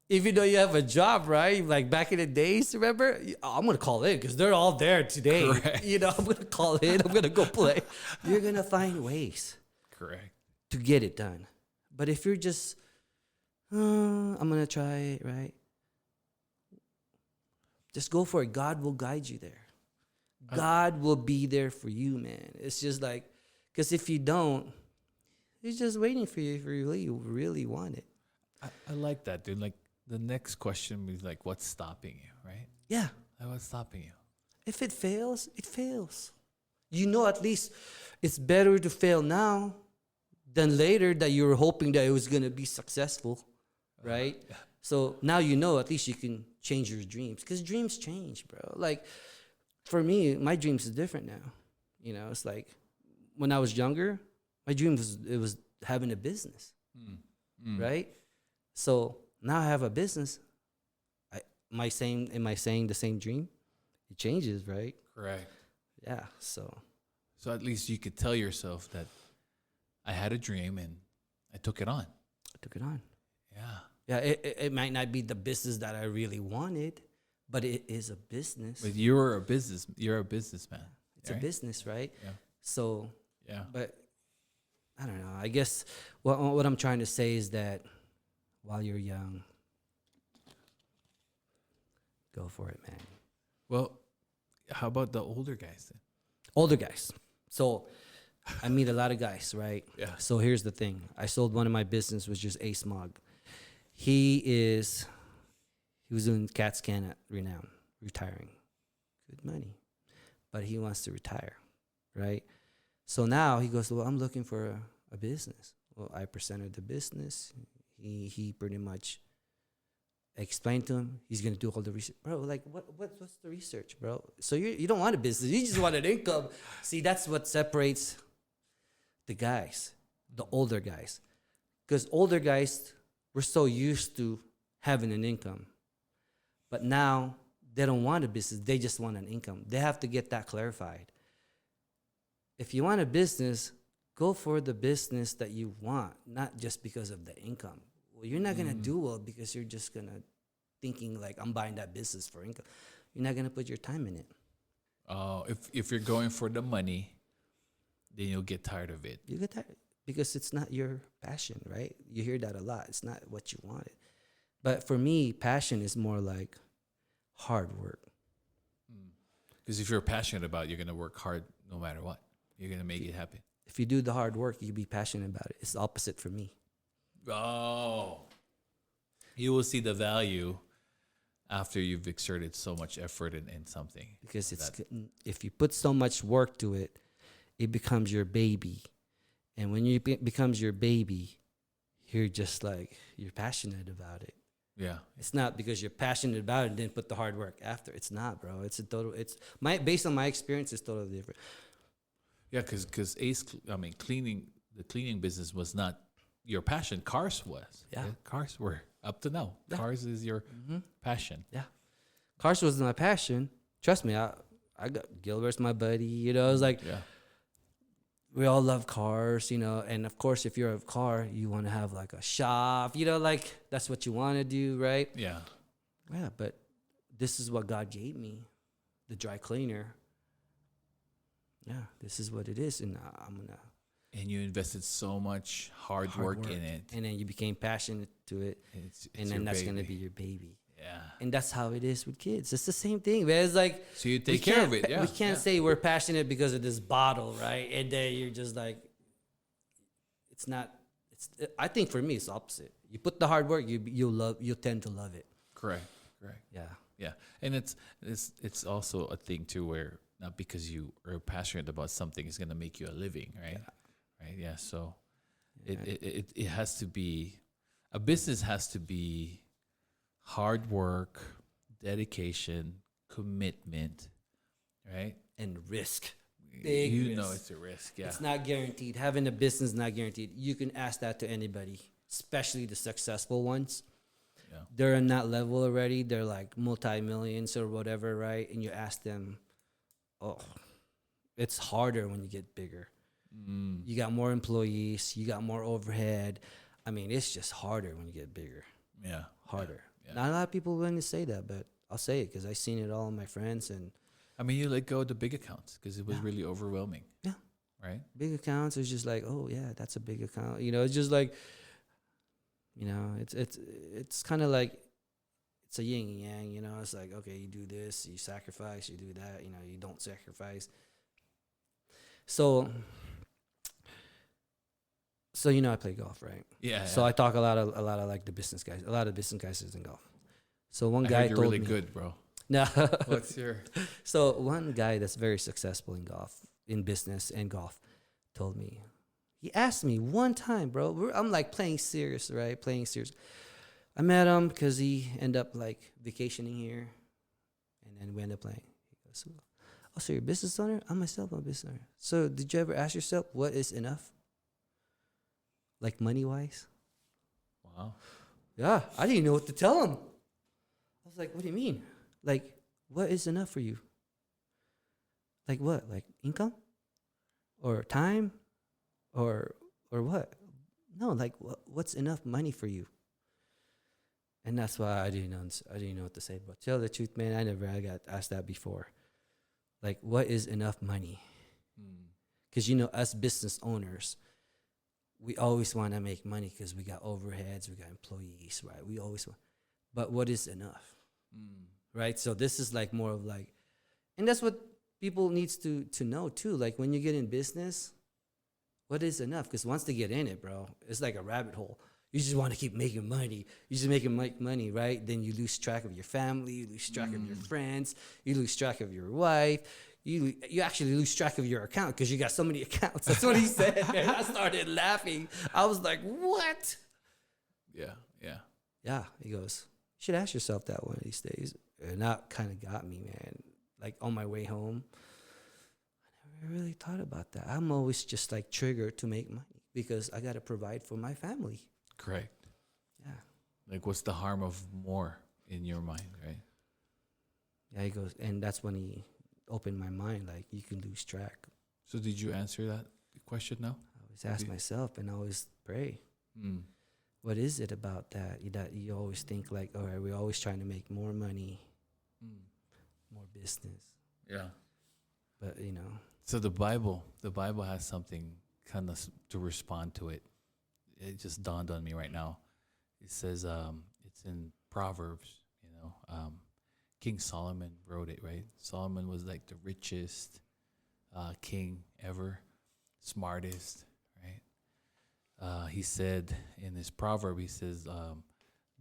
even though you have a job, right? Like back in the days, remember? I'm going to call in because they're all there today. Correct. I'm going to call in. I'm going to go play. You're going to find ways. Correct. To get it done. But if you're just, I'm going to try it, right? Just go for it. God will guide you there. God will be there for you, man. It's just like, because if you don't, he's just waiting for you if you really want it. I like that, dude. Like the next question is like, what's stopping you, right? Yeah. Like, what's stopping you? If it fails, it fails. At least it's better to fail now than later that you were hoping that it was going to be successful, right? So now at least you can change your dreams because dreams change, bro. Like for me, my dreams is different now. It's like when I was younger, my dream was having a business, right? So now I have a business. Am I saying the same dream? It changes, right? Correct. Yeah. So at least you could tell yourself that I had a dream and I took it on. Yeah. Yeah, it might not be the business that I really wanted, but it is a business. But you're a businessman. It's a business, right? Yeah. So, yeah. But I don't know. I guess what I'm trying to say is that while you're young, go for it, man. Well, how about the older guys then? Older guys. So I meet a lot of guys, right? Yeah. So here's the thing. I sold one of my business, which is smog. He was doing CAT scan at Reno, retiring. Good money. But he wants to retire, right? So now he goes, well, I'm looking for a business. Well, I presented the business. He pretty much explained to him he's going to do all the research. Bro, like, what's the research, bro? So you don't want a business. You just want an income. See, that's what separates the guys, the older guys. Because older guys, we're so used to having an income. But now they don't want a business. They just want an income. They have to get that clarified. If you want a business, go for the business that you want, not just because of the income. Well, you're not going to do well because you're just going to thinking like, I'm buying that business for income. You're not going to put your time in it. Oh, if you're going for the money, then you'll get tired of it. You get tired because it's not your passion, right? You hear that a lot. It's not what you wanted. But for me, passion is more like hard work. Because if you're passionate about it, you're going to work hard no matter what. You're going to make it happen. If you do the hard work, you be passionate about it. It's the opposite for me. Oh. You will see the value after you've exerted so much effort in something. Because if you put so much work to it, it becomes your baby. And when it becomes your baby, you're just like, you're passionate about it. Yeah. It's not because you're passionate about it and then put the hard work after. It's not, bro. Based on my experience, it's totally different. Yeah, because the cleaning business was not your passion. Cars was. Yeah. Cars were up to now. Yeah. Cars is your passion. Yeah. Cars was my passion. Trust me, I got Gilbert's my buddy. It was like, we all love cars, and of course, if you're a car, you want to have like a shop, like that's what you want to do, right? Yeah. Yeah, but this is what God gave me, the dry cleaner. yeah, this is what it is, and I'm gonna And you invested so much hard work in it. and then you became passionate to it, It's and your then that's gonna be baby. your baby. Yeah. And that's how it is with kids. It's the same thing, man. It's like So you we take care of can't it. Yeah. we can't yeah. say we're passionate because of this bottle, right? And then you're just like, it's not. It's. I think for me, it's opposite. You put the hard work, you'll tend to love it. Correct. Correct. Yeah. Yeah. And it's also a thing too where not because you are passionate about something is gonna make you a living, right? Right. Yeah. So it has to be a business has to be hard work, dedication, commitment, right? And risk. Big You know risk. it's a risk. Yeah. It's not guaranteed. Having a business is not guaranteed. You can ask that to anybody, especially the successful ones. Yeah. They're in that level already. They're like multi-millions or whatever, right? And you ask them, oh, it's harder when you get bigger. You got more employees. You got more overhead. I mean, it's just harder when you get bigger. Yeah. Harder. Yeah. Not a lot of people willing to say that, but I'll say it because I've seen it all in my friends. And I mean, you let go of the big accounts because it was really overwhelming. Yeah. Right. big accounts is just like, oh yeah, that's a big account. You know, it's just like, you know, it's kind of like it's a yin and yang. You know, it's like, okay, you do this, you sacrifice, you do that. You know, you don't sacrifice. So you know, I play golf, right? Yeah. So I talk a lot of like the business guys. A lot of business guys is in golf. So one I guy heard you're told really me, good, bro. no. What's your? So one guy that's very successful in golf, in business and golf, told me. He asked me one time, bro. I'm like playing serious, right? Playing serious. I met him because he ended up like vacationing here, and then we ended up playing. He goes, "Oh, so you're a business owner? I'm myself a business owner. So did you ever ask yourself what is enough? Like money wise?" Wow. Yeah, I didn't know what to tell him. I was like, "What do you mean? Like, what is enough for you? Like what? Like income, or time, or what? No, like what's enough money for you?" And that's why I didn't know what to say. But tell the truth, man, I got asked that before. Like, what is enough money? Because you know, us business owners, we always want to make money because we got overheads, we got employees, right? We always want. But what is enough? Right? So this is like more of like, and that's what people needs to know too. Like when you get in business, what is enough? Because once they get in it, bro, it's like a rabbit hole. You just want to keep making money. You just make money, right? Then you lose track of your family. You lose track of your friends. You lose track of your wife. You actually lose track of your account because you got so many accounts. That's what he said. And I started laughing. I was like, what? Yeah. Yeah. Yeah, he goes, you should ask yourself that one of these days. And that kind of got me, man. Like on my way home, I never really thought about that. I'm always just like triggered to make money because I got to provide for my family. Correct. Yeah. Like, what's the harm of more in your mind, right? Yeah, he goes, and that's when he opened my mind. Like, you can lose track. So, did you answer that question now? I always ask myself and I always pray. What is it about that you always think like, all right, we're always trying to make more money, more business. Yeah. But, you know. So the Bible has something kind of to respond to it. It just dawned on me right now. It says, it's in Proverbs, you know, King Solomon wrote it, right? Solomon was like the richest king ever, smartest, right? He said in his proverb, he says,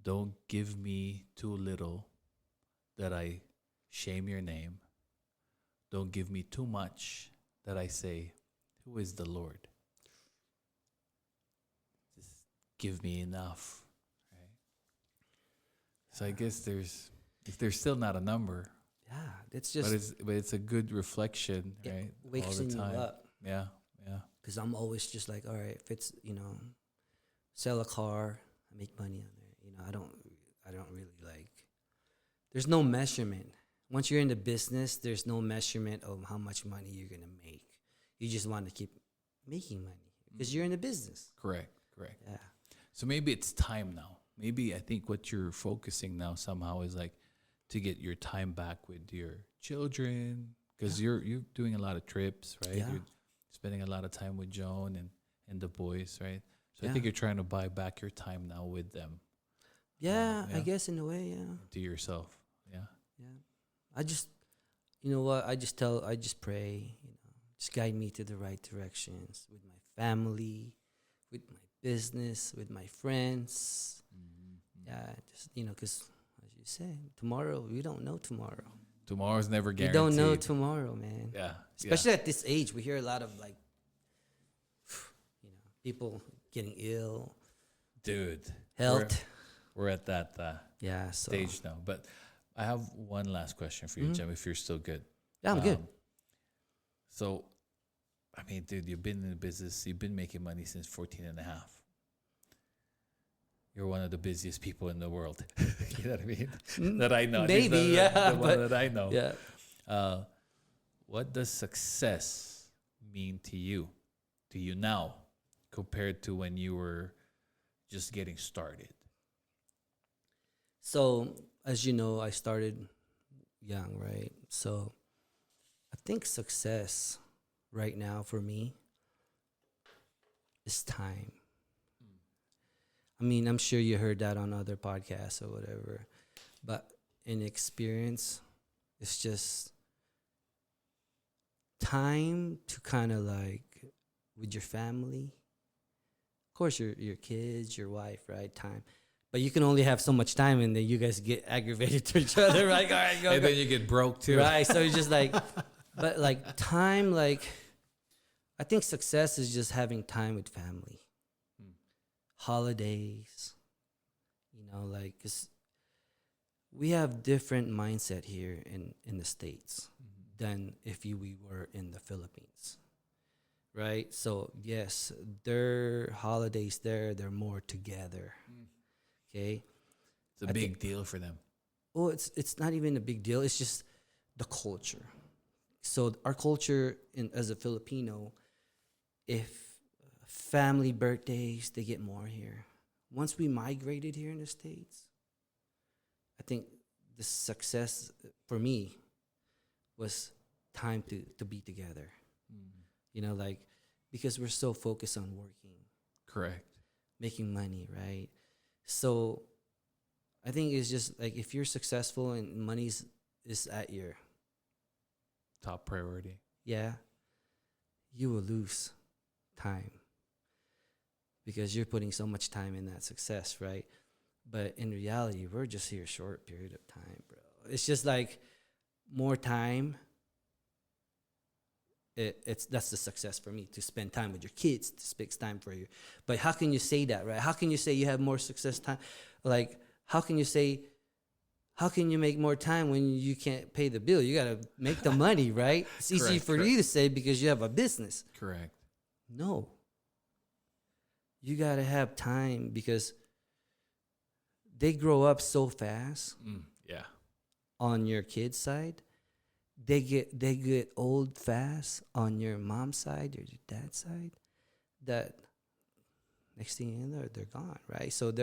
don't give me too little that I shame your name. Don't give me too much that I say, who is the Lord? Just give me enough, right? So I guess if there's still not a number, Yeah, it's just. but it's a good reflection, It right? wakes All the you time. up. Yeah, yeah. Because I'm always just like, all right, if it's, you know, sell a car, I make money on there. You know, I don't really like, there's no measurement. Once you're in the business, there's no measurement of how much money you're going to make. You just want to keep making money because you're in the business. Correct. Yeah. So maybe it's time now. Maybe I think what you're focusing now somehow is like to get your time back with your children, because you're doing a lot of trips, right? Yeah. You're spending a lot of time with Joan and the boys, right? So I Yeah. think you're trying to buy back your time now with them. Yeah, I Yeah. guess in a way, yeah. To yourself. Yeah. Yeah. I just, you know what? I just pray, just guide me to the right directions with my family, with my business, with my friends. Yeah, just, because as you say, tomorrow, we don't know tomorrow. Tomorrow's never We guaranteed. don't know tomorrow, man. Yeah. Especially at this age, we hear a lot of like, people getting ill, Dude. health. We're at that Yeah, so stage now. But I have one last question for you, Jhem, if you're still good. yeah, I'm good. So, I mean, dude, you've been in the business, you've been making money since 14 and a half. You're one of the busiest people in the world. You know what I mean? That I know. At least Maybe, the one that I know. Yeah. What does success mean to you now, compared to when you were just getting started? So, as you know, I started young, right? So, I think success right now for me is time. I mean, I'm sure you heard that on other podcasts or whatever, but in experience, it's just time to kind of like with your family. Of course, your kids, your wife, right? Time. But you can only have so much time, and then you guys get aggravated to each other, right? All right, go. And then you get broke too. Right. So it's just like, but like time, like, I think success is just having time with family, holidays, like, 'cause we have different mindset here in the States than if we were in the Philippines. Right. So yes, their holidays they're more together. Okay. It's a big deal for them. Well, it's not even a big deal. It's just the culture. So our culture as a Filipino, if family birthdays, they get more here. Once we migrated here in the States, I think the success for me was time to be together. Like, because we're so focused on working. Correct. Making money, right? So I think it's just like if you're successful and money is at your top priority, you will lose time because you're putting so much time in that success, right? But in reality, we're just here a short period of time, bro. It's just like more time. That's the success for me, to spend time with your kids, to spend time for you. But how can you say that, right? How can you say you have more success time? Like, how can you make more time when you can't pay the bill? You got to make the money, right? It's easy for you to say because you have a business. Correct. No. You got to have time because they grow up so fast. Yeah. On your kid's side. They get old fast on your mom's side or your dad's side. That next thing you know, they're gone, right? So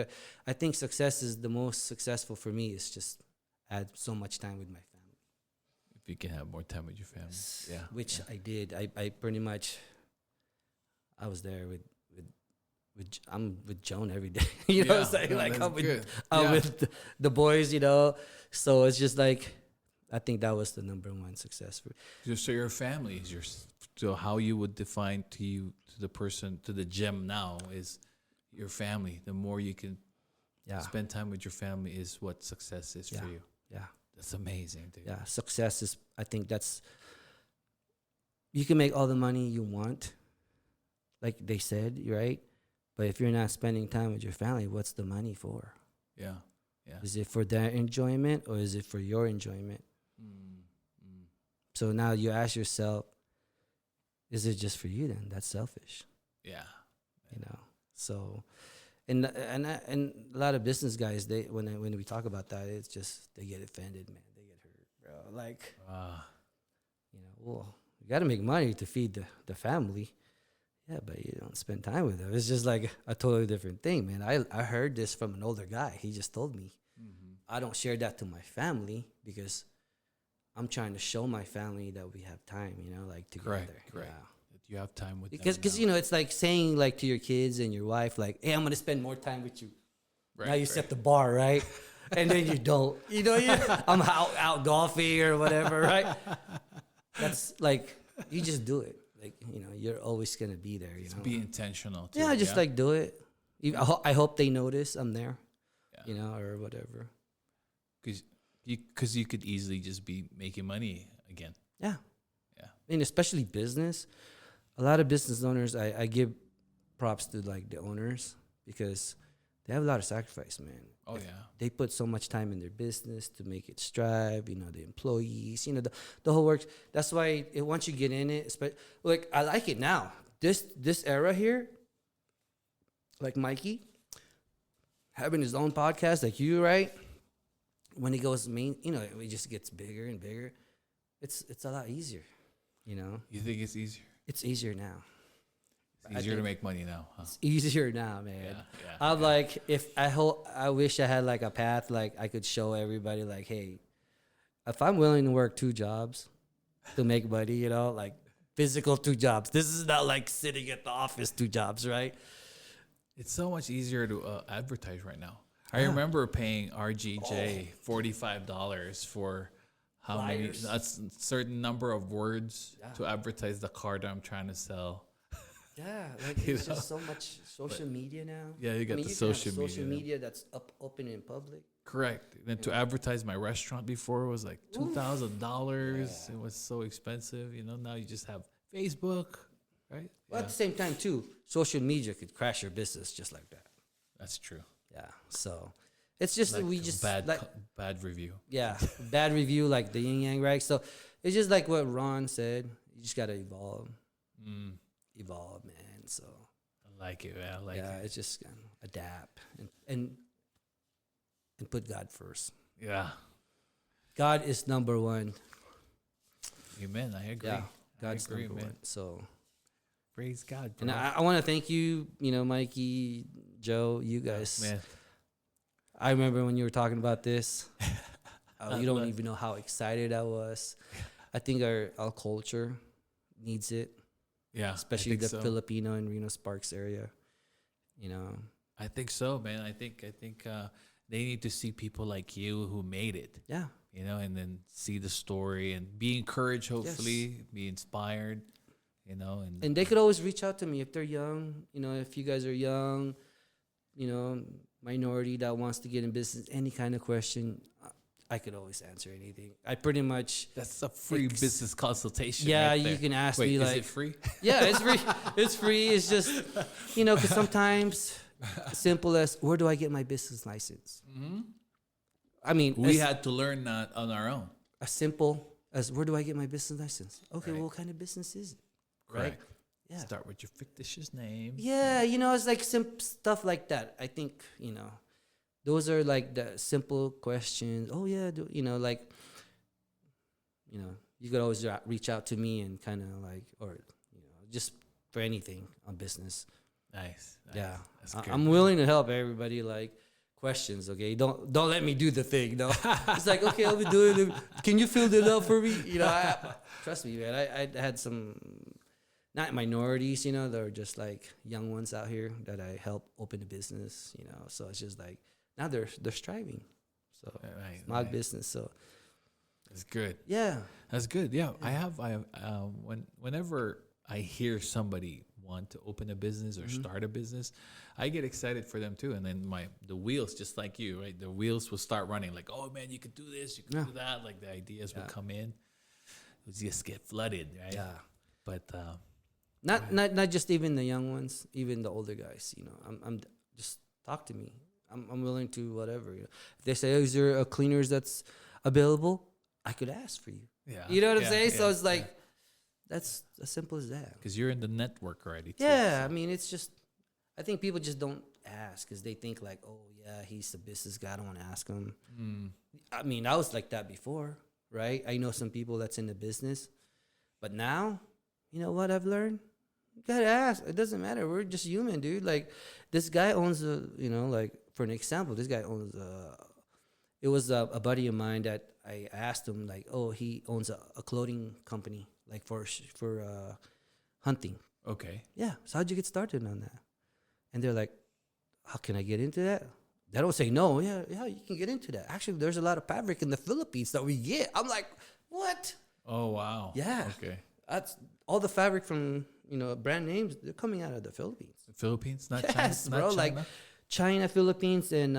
I think success is the most successful for me is just add so much time with my family. If you can have more time with your family, which I did. I pretty much I was there with I'm with Joan every day. You know what I'm saying? Like I'm with the boys. So it's just like. I think that was the number one success for. So your family is so how you would define to the person, to the Jhem now, is your family. The more you can spend time with your family is what success is for you. Yeah. That's amazing, dude. Yeah. Success is, I think that's, you can make all the money you want, like they said, right? But if you're not spending time with your family, what's the money for? Yeah. Yeah. Is it for their enjoyment or is it for your enjoyment? So now you ask yourself, is it just for you then? That's selfish. Yeah. So, and a lot of business guys, they when we talk about that, it's just they get offended, man. They get hurt, bro. Like, well, you got to make money to feed the family. Yeah, but you don't spend time with them. It's just like a totally different thing, man. I heard this from an older guy. He just told me, I don't share that to my family because I'm trying to show my family that we have time, like together. Correct. That you have time with them. Because it's like saying like to your kids and your wife, like, hey, I'm gonna spend more time with you. Now you set the bar, right? And then you don't. I'm out golfing or whatever, right? That's like, you just do it. Like, you're always gonna be there. Be intentional. Too, yeah, just like do it. I hope they notice I'm there. Or whatever. Because you could easily just be making money again. Yeah. Yeah. And especially business. A lot of business owners, I give props to like the owners because they have a lot of sacrifice, man. Oh, yeah. They put so much time in their business to make it strive, the employees, the whole works. That's why once you get in it, like I like it now. This era here, like Mikey, having his own podcast like you, right? When he goes it just gets bigger and bigger. It's a lot easier, You think it's easier? It's easier now. It's easier to make money now, huh? It's easier now, man. Yeah, I'm like, I wish I had like a path, like I could show everybody, like, hey, if I'm willing to work 2 jobs to make money, like physical 2 jobs. This is not like sitting at the office 2 jobs, right? It's so much easier to advertise right now. I remember paying RGJ $45 for how many a certain number of words to advertise the car that I'm trying to sell. Yeah, like it's just so much social media now. Yeah, you got the social media. Social media that's open in public. Correct. And to advertise my restaurant before was like $2,000. Yeah. It was so expensive. Now you just have Facebook, right? Well, at the same time too, social media could crash your business just like that. That's true. Yeah. So it's just like bad review. Yeah, bad review, like the yin yang, right? So it's just like what Ron said. You just gotta evolve. Evolve, man. So I like it, man. I like it. Yeah, it's just adapt and put God first. Yeah. God is number one. Amen. I agree. Yeah, God's number one. So praise God, bro. And I want to thank you, Mikey, Joe, you guys. Man. I remember when you were talking about this. You don't even know how excited I was. I think our culture needs it. Yeah, especially the Filipino and Reno Sparks area. I think so, man. I think they need to see people like you who made it. Yeah. And then see the story and be encouraged. Hopefully, be inspired. And they could always reach out to me if they're young. If you guys are young, minority that wants to get in business, any kind of question, I could always answer anything. I pretty much... That's a free business consultation. Yeah, right you can ask me is like... it free? Yeah, it's free. It's free. It's just, because sometimes simple as, where do I get my business license? Mm-hmm. I mean... We had to learn that on our own. As simple as, where do I get my business license? Okay, well, what kind of business is it? Right. Yeah. Start with your fictitious name. Yeah, it's like stuff like that. I think, those are like the simple questions. Oh yeah, you could always reach out to me and kind of like, or just for anything on business. Nice. Yeah, That's good. I'm willing to help everybody. Like questions, okay? Don't let me do the thing. No, it's like, okay, I'll be doing it. Can you fill it out for me? Trust me, man. I had some. Not minorities, that are just like young ones out here that I help open a business, So it's just like now they're striving, so smog business. So that's good. Yeah, that's good. Yeah, I have whenever I hear somebody want to open a business or start a business, I get excited for them too. And then the wheels, just like you, right? The wheels will start running. Like, oh man, you could do this, you could do that. Like the ideas will come in. It just get flooded, right? Yeah, but. Not just even the young ones, even the older guys. I'm just talk to me. I'm willing to whatever. If they say, is there a cleaners that's available? I could ask for you. Yeah, you know what I'm saying. So it's like that's as simple as that. Because you're in the network already. Too, yeah, so. I mean, it's just I think people just don't ask because they think like, oh yeah, he's the business guy. I don't want to ask him. I mean, I was like that before, right? I know some people that's in the business, but now. You know what I've learned? You gotta ask. It doesn't matter. We're just human, dude. Like, this guy owns like, for an example, this guy owns It was a buddy of mine that I asked him like, oh, he owns a clothing company like for hunting. Okay. Yeah. So how'd you get started on that? And they're like, how can I get into that? They don't say no. Yeah, you can get into that. Actually, there's a lot of fabric in the Philippines that we get. I'm like, what? Oh wow. Yeah. Okay. That's all the fabric from brand names. They're coming out of the Philippines. The Philippines, not Yes, China. bro. Not Like China? China, Philippines, and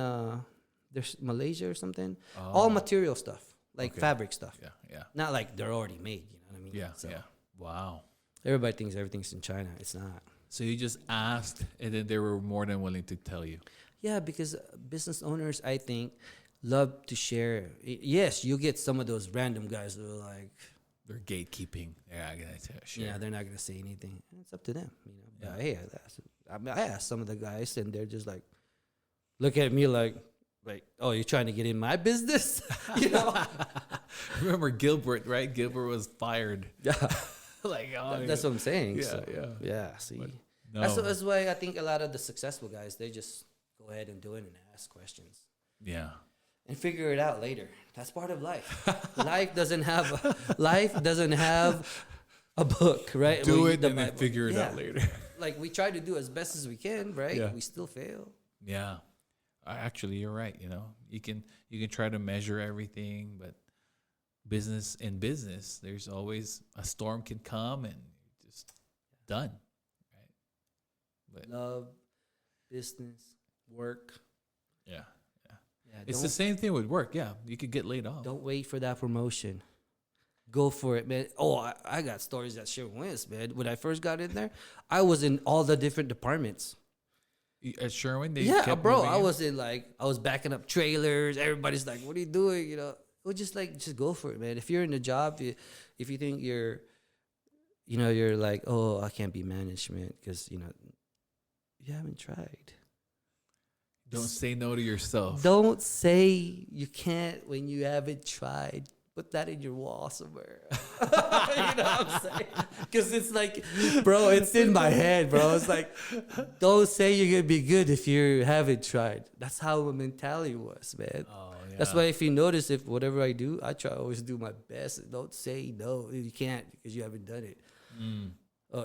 there's Malaysia or something. Oh. All material stuff, like Okay. fabric stuff. Yeah. Yeah. Not like they're already made. You know what I mean? Yeah. So Yeah. Wow. everybody thinks everything's in China. It's not. So you just asked, and then they were more than willing to tell you. Yeah, because business owners, I think, love to share. Yes, you get some of those random guys who are like, They're gatekeeping. Yeah, I gotta share. yeah, they're not gonna say anything. It's up to them, Yeah. But hey, I asked some of the guys, and they're just like, look at me like, oh, you're trying to get in my business, Remember Gilbert, right? Gilbert was fired. Yeah, Like, oh, that's what I'm saying. Yeah, so, yeah. yeah. See, no. that's why I think a lot of the successful guys, they just go ahead and do it and ask questions Yeah. and figure it out later. That's part of life. Life doesn't have a book, right? Do Well, it and then figure it out later. Like we try to do as best as we can, right? Yeah. We still fail. Yeah. Actually, you're right. You can try to measure everything, but business, there's always a storm can come and you're just done, right? But Love, business, work. yeah, Yeah, it's the same thing with work. Yeah, you could get laid off. don't wait for that promotion. Go for it, man. Oh, I got stories that shit wins, man. When I first got in there, I was in all the different departments. At Sherwin, they Yeah, kept bro. moving I you? was backing up trailers. Everybody's like, "What are you doing?" It was just go for it, man. If you're in the job, if you think you're like, "Oh, I can't be management," because you haven't tried. Don't say no to yourself. Don't say you can't when you haven't tried. Put that in your wall somewhere. You know what I'm saying? Because it's like, bro, it's in my head, bro. It's like, don't say you're going to be good if you haven't tried. That's how my mentality was, man. Oh, yeah. That's why if you notice, if whatever I do, I try to always do my best. Don't say no. You can't because you haven't done it.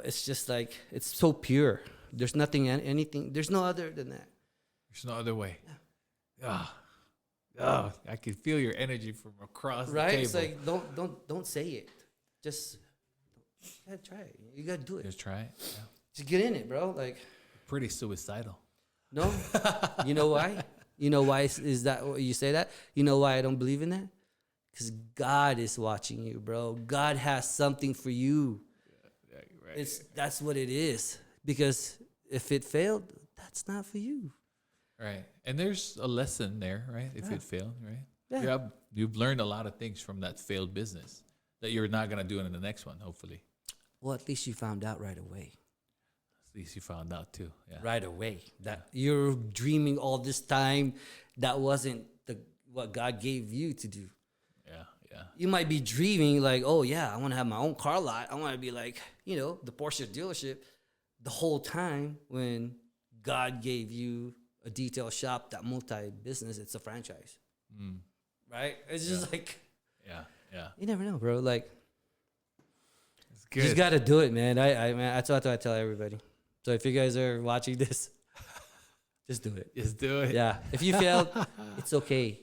It's just like, it's so pure. There's anything. There's no other than that. There's no other way. Oh, I can feel your energy from across the Right? table. It's like don't say it. Just you gotta try it. You gotta do it. Just try it. Yeah. Just get in it, bro. Like Pretty suicidal. no, you know why? You know why is that? You say that? You know why I don't believe in that? Because God is watching you, bro. God has something for you. Yeah, right. That's what it is. Because if it failed, that's not for you. Right. And there's a lesson there, right? If it failed, right? Yeah. You've learned a lot of things from that failed business that you're not going to do in the next one, hopefully. Well, at least you found out right away. At least you found out too. Yeah. Right away. That you're dreaming all this time. That wasn't what God gave you to do. Yeah. Yeah. You might be dreaming like, oh yeah, I want to have my own car lot. I want to be like, the Porsche dealership the whole time when God gave you a detail shop, that multi-business, it's a franchise. Right? It's just like, Yeah. Yeah. you never know, bro. Like, It's you good. just got to do it, man. Man, that's what I tell everybody. So if you guys are watching this, just do it. Just do it. Yeah. If you failed, it's okay.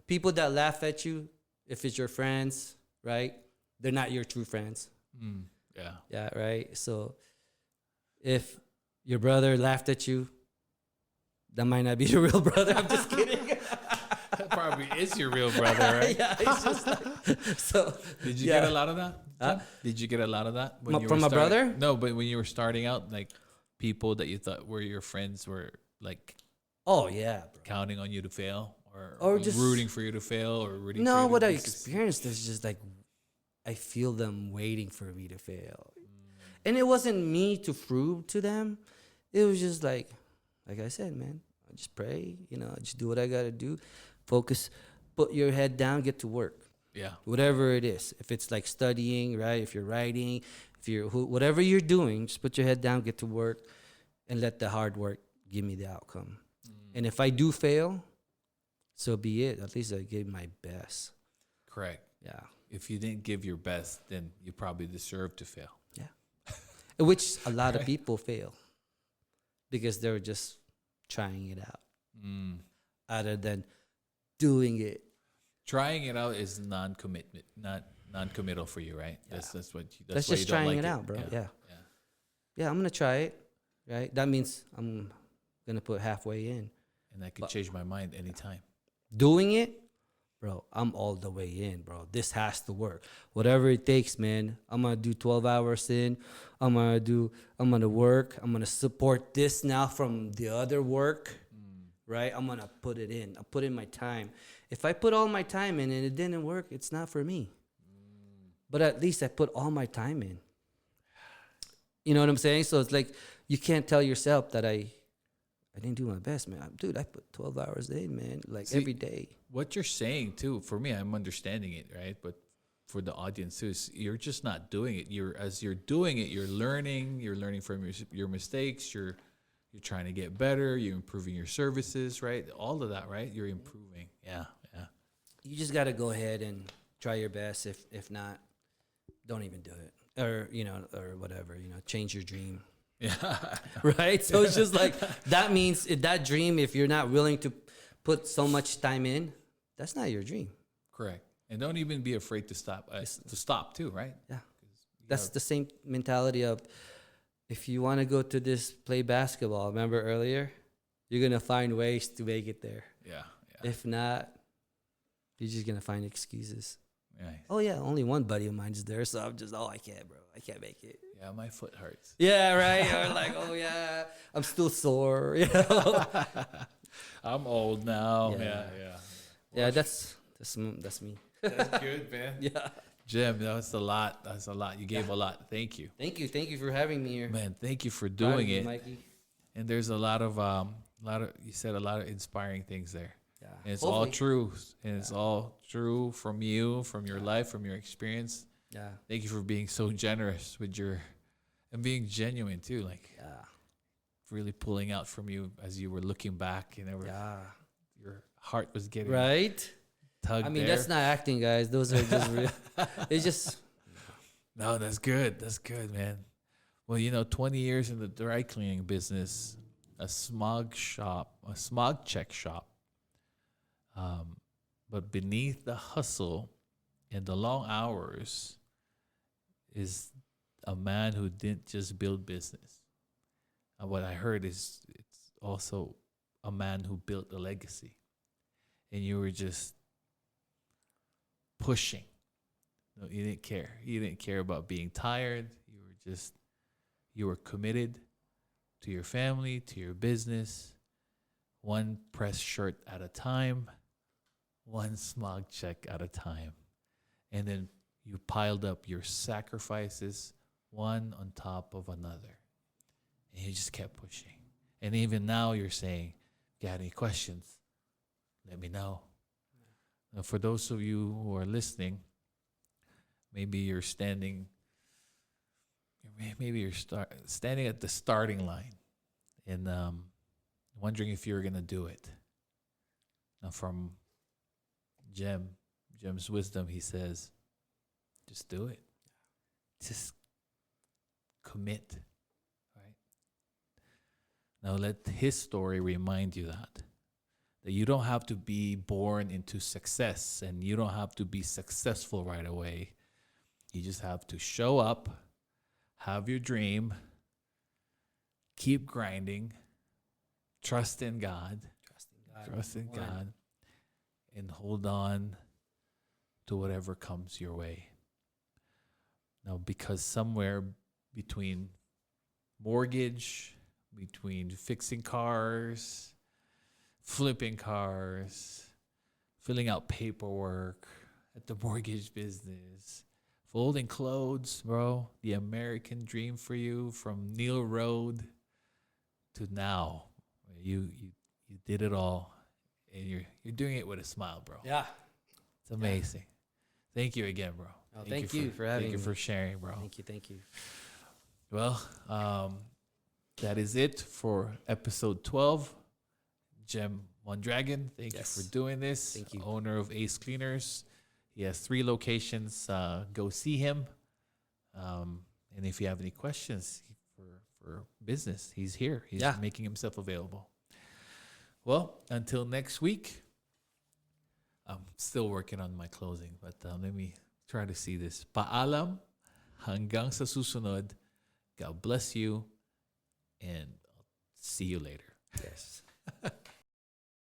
People that laugh at you, if it's your friends, right? They're not your true friends. Yeah. Yeah, right? So if your brother laughed at you, that might not be your real brother. I'm just kidding. That probably is your real brother, right? Yeah, it's just like, so. Did you yeah. get a lot of that? Jhem? Did you get a lot of that when you From were my brother? No, but when you were starting out, like people that you thought were your friends were like Oh, yeah, bro. counting on you to fail, Or just rooting for you to fail, or rooting. for No, you to what I be success- experienced is just like, I feel them waiting for me to fail. And it wasn't me to prove to them. It was just like I said, man, I just pray, just do what I got to do. Focus, put your head down, get to work. Yeah. Whatever it is. If it's like studying, right? If you're writing, whatever you're doing, just put your head down, get to work, and let the hard work give me the outcome. And if I do fail, so be it. At least I gave my best. Correct. Yeah. If you didn't give your best, then you probably deserve to fail. Yeah. Which a lot of people fail because they're just trying it out other than doing it. Trying it out is non-commitment, not non-committal for you, right? Yeah. That's what. That's why just you don't trying like it out, bro. Yeah. Yeah. Yeah, I'm gonna try it. Right. That means I'm gonna put halfway in. And I could change my mind anytime. Doing it, bro, I'm all the way in, bro. This has to work. Whatever it takes, man. I'm gonna do 12 hours in. I'm gonna work. I'm gonna support this now from the other work. Right? I'm gonna put it in. I put in my time. If I put all my time in and it didn't work, it's not for me. But at least I put all my time in. You know what I'm saying? So it's like you can't tell yourself that I didn't do my best, man. Dude, I put 12 hours in, man, like every day. What you're saying too, for me, I'm understanding it, right? But for the audience too, is you're just not doing it. As you're doing it, you're learning. You're learning from your mistakes. You're trying to get better. You're improving your services, right? All of that, right? You're improving. Yeah. You just got to go ahead and try your best. If not, don't even do it, or or whatever. Change your dream. Yeah. Right. So it's just like that means that dream. If you're not willing to put so much time in, that's not your dream. Correct. And don't even be afraid to stop. To stop too, right? Yeah. That's the same mentality of if you want to go to this play basketball. Remember earlier, you're gonna find ways to make it there. Yeah. If not, you're just gonna find excuses. Nice. Oh yeah, only one buddy of mine is there, so I'm just I can't, bro. I can't make it. Yeah, my foot hurts. Yeah, right. Or like, oh yeah, I'm still sore. I'm old now. Yeah. Yeah. Yeah, that's me. That's good, man. Yeah. Jhem, that's a lot. That's a lot. You gave a lot. Thank you. Thank you for having me here. Man, thank you for Proud doing of you, it. Mikey. And there's you said a lot of inspiring things there. Yeah. And it's all true. And it's all true from you, from your life, from your experience. Yeah. Thank you for being so generous and being genuine too. Like really pulling out from you as you were looking back and your heart was getting tugged. I mean, there. that's not acting, guys. Those are just real. It's just No, that's good. That's good, man. Well, 20 years in the dry cleaning business, a smog check shop. But beneath the hustle and the long hours is a man who didn't just build business. And what I heard is it's also a man who built a legacy. And you were just pushing. No, you didn't care. You didn't care about being tired. You were committed to your family, to your business, one press shirt at a time, one smog check at a time. And then you piled up your sacrifices one on top of another. And you just kept pushing. And even now you're saying, if you got any questions, let me know. Now, for those of you who are listening, maybe you're standing at the starting line and wondering if you're going to do it. Now, from Jhem's wisdom, he says, just do it. Just commit, right? Now, let his story remind you that you don't have to be born into success and you don't have to be successful right away. You just have to show up, have your dream, keep grinding, trust in God, and hold on to whatever comes your way. Now, because somewhere between mortgage, between fixing cars, flipping cars, filling out paperwork at the mortgage business, folding clothes, bro, the American dream for you from Neil Road to now. You did it all, and you're doing it with a smile, bro. yeah. It's amazing. Thank you again, bro. Oh, thank you for having me. Thank you for sharing, bro. Thank you. Well, that is it for episode 12. Jhem, Mondragon, thank Yes. you for doing this. Thank you. Owner of Ace Cleaners. He has 3 locations. Go see him. And if you have any questions for business, he's here. He's making himself available. Well, until next week, I'm still working on my closing, but let me try to see this. Paalam, hanggang sa susunod. God bless you, and I'll see you later. Yes.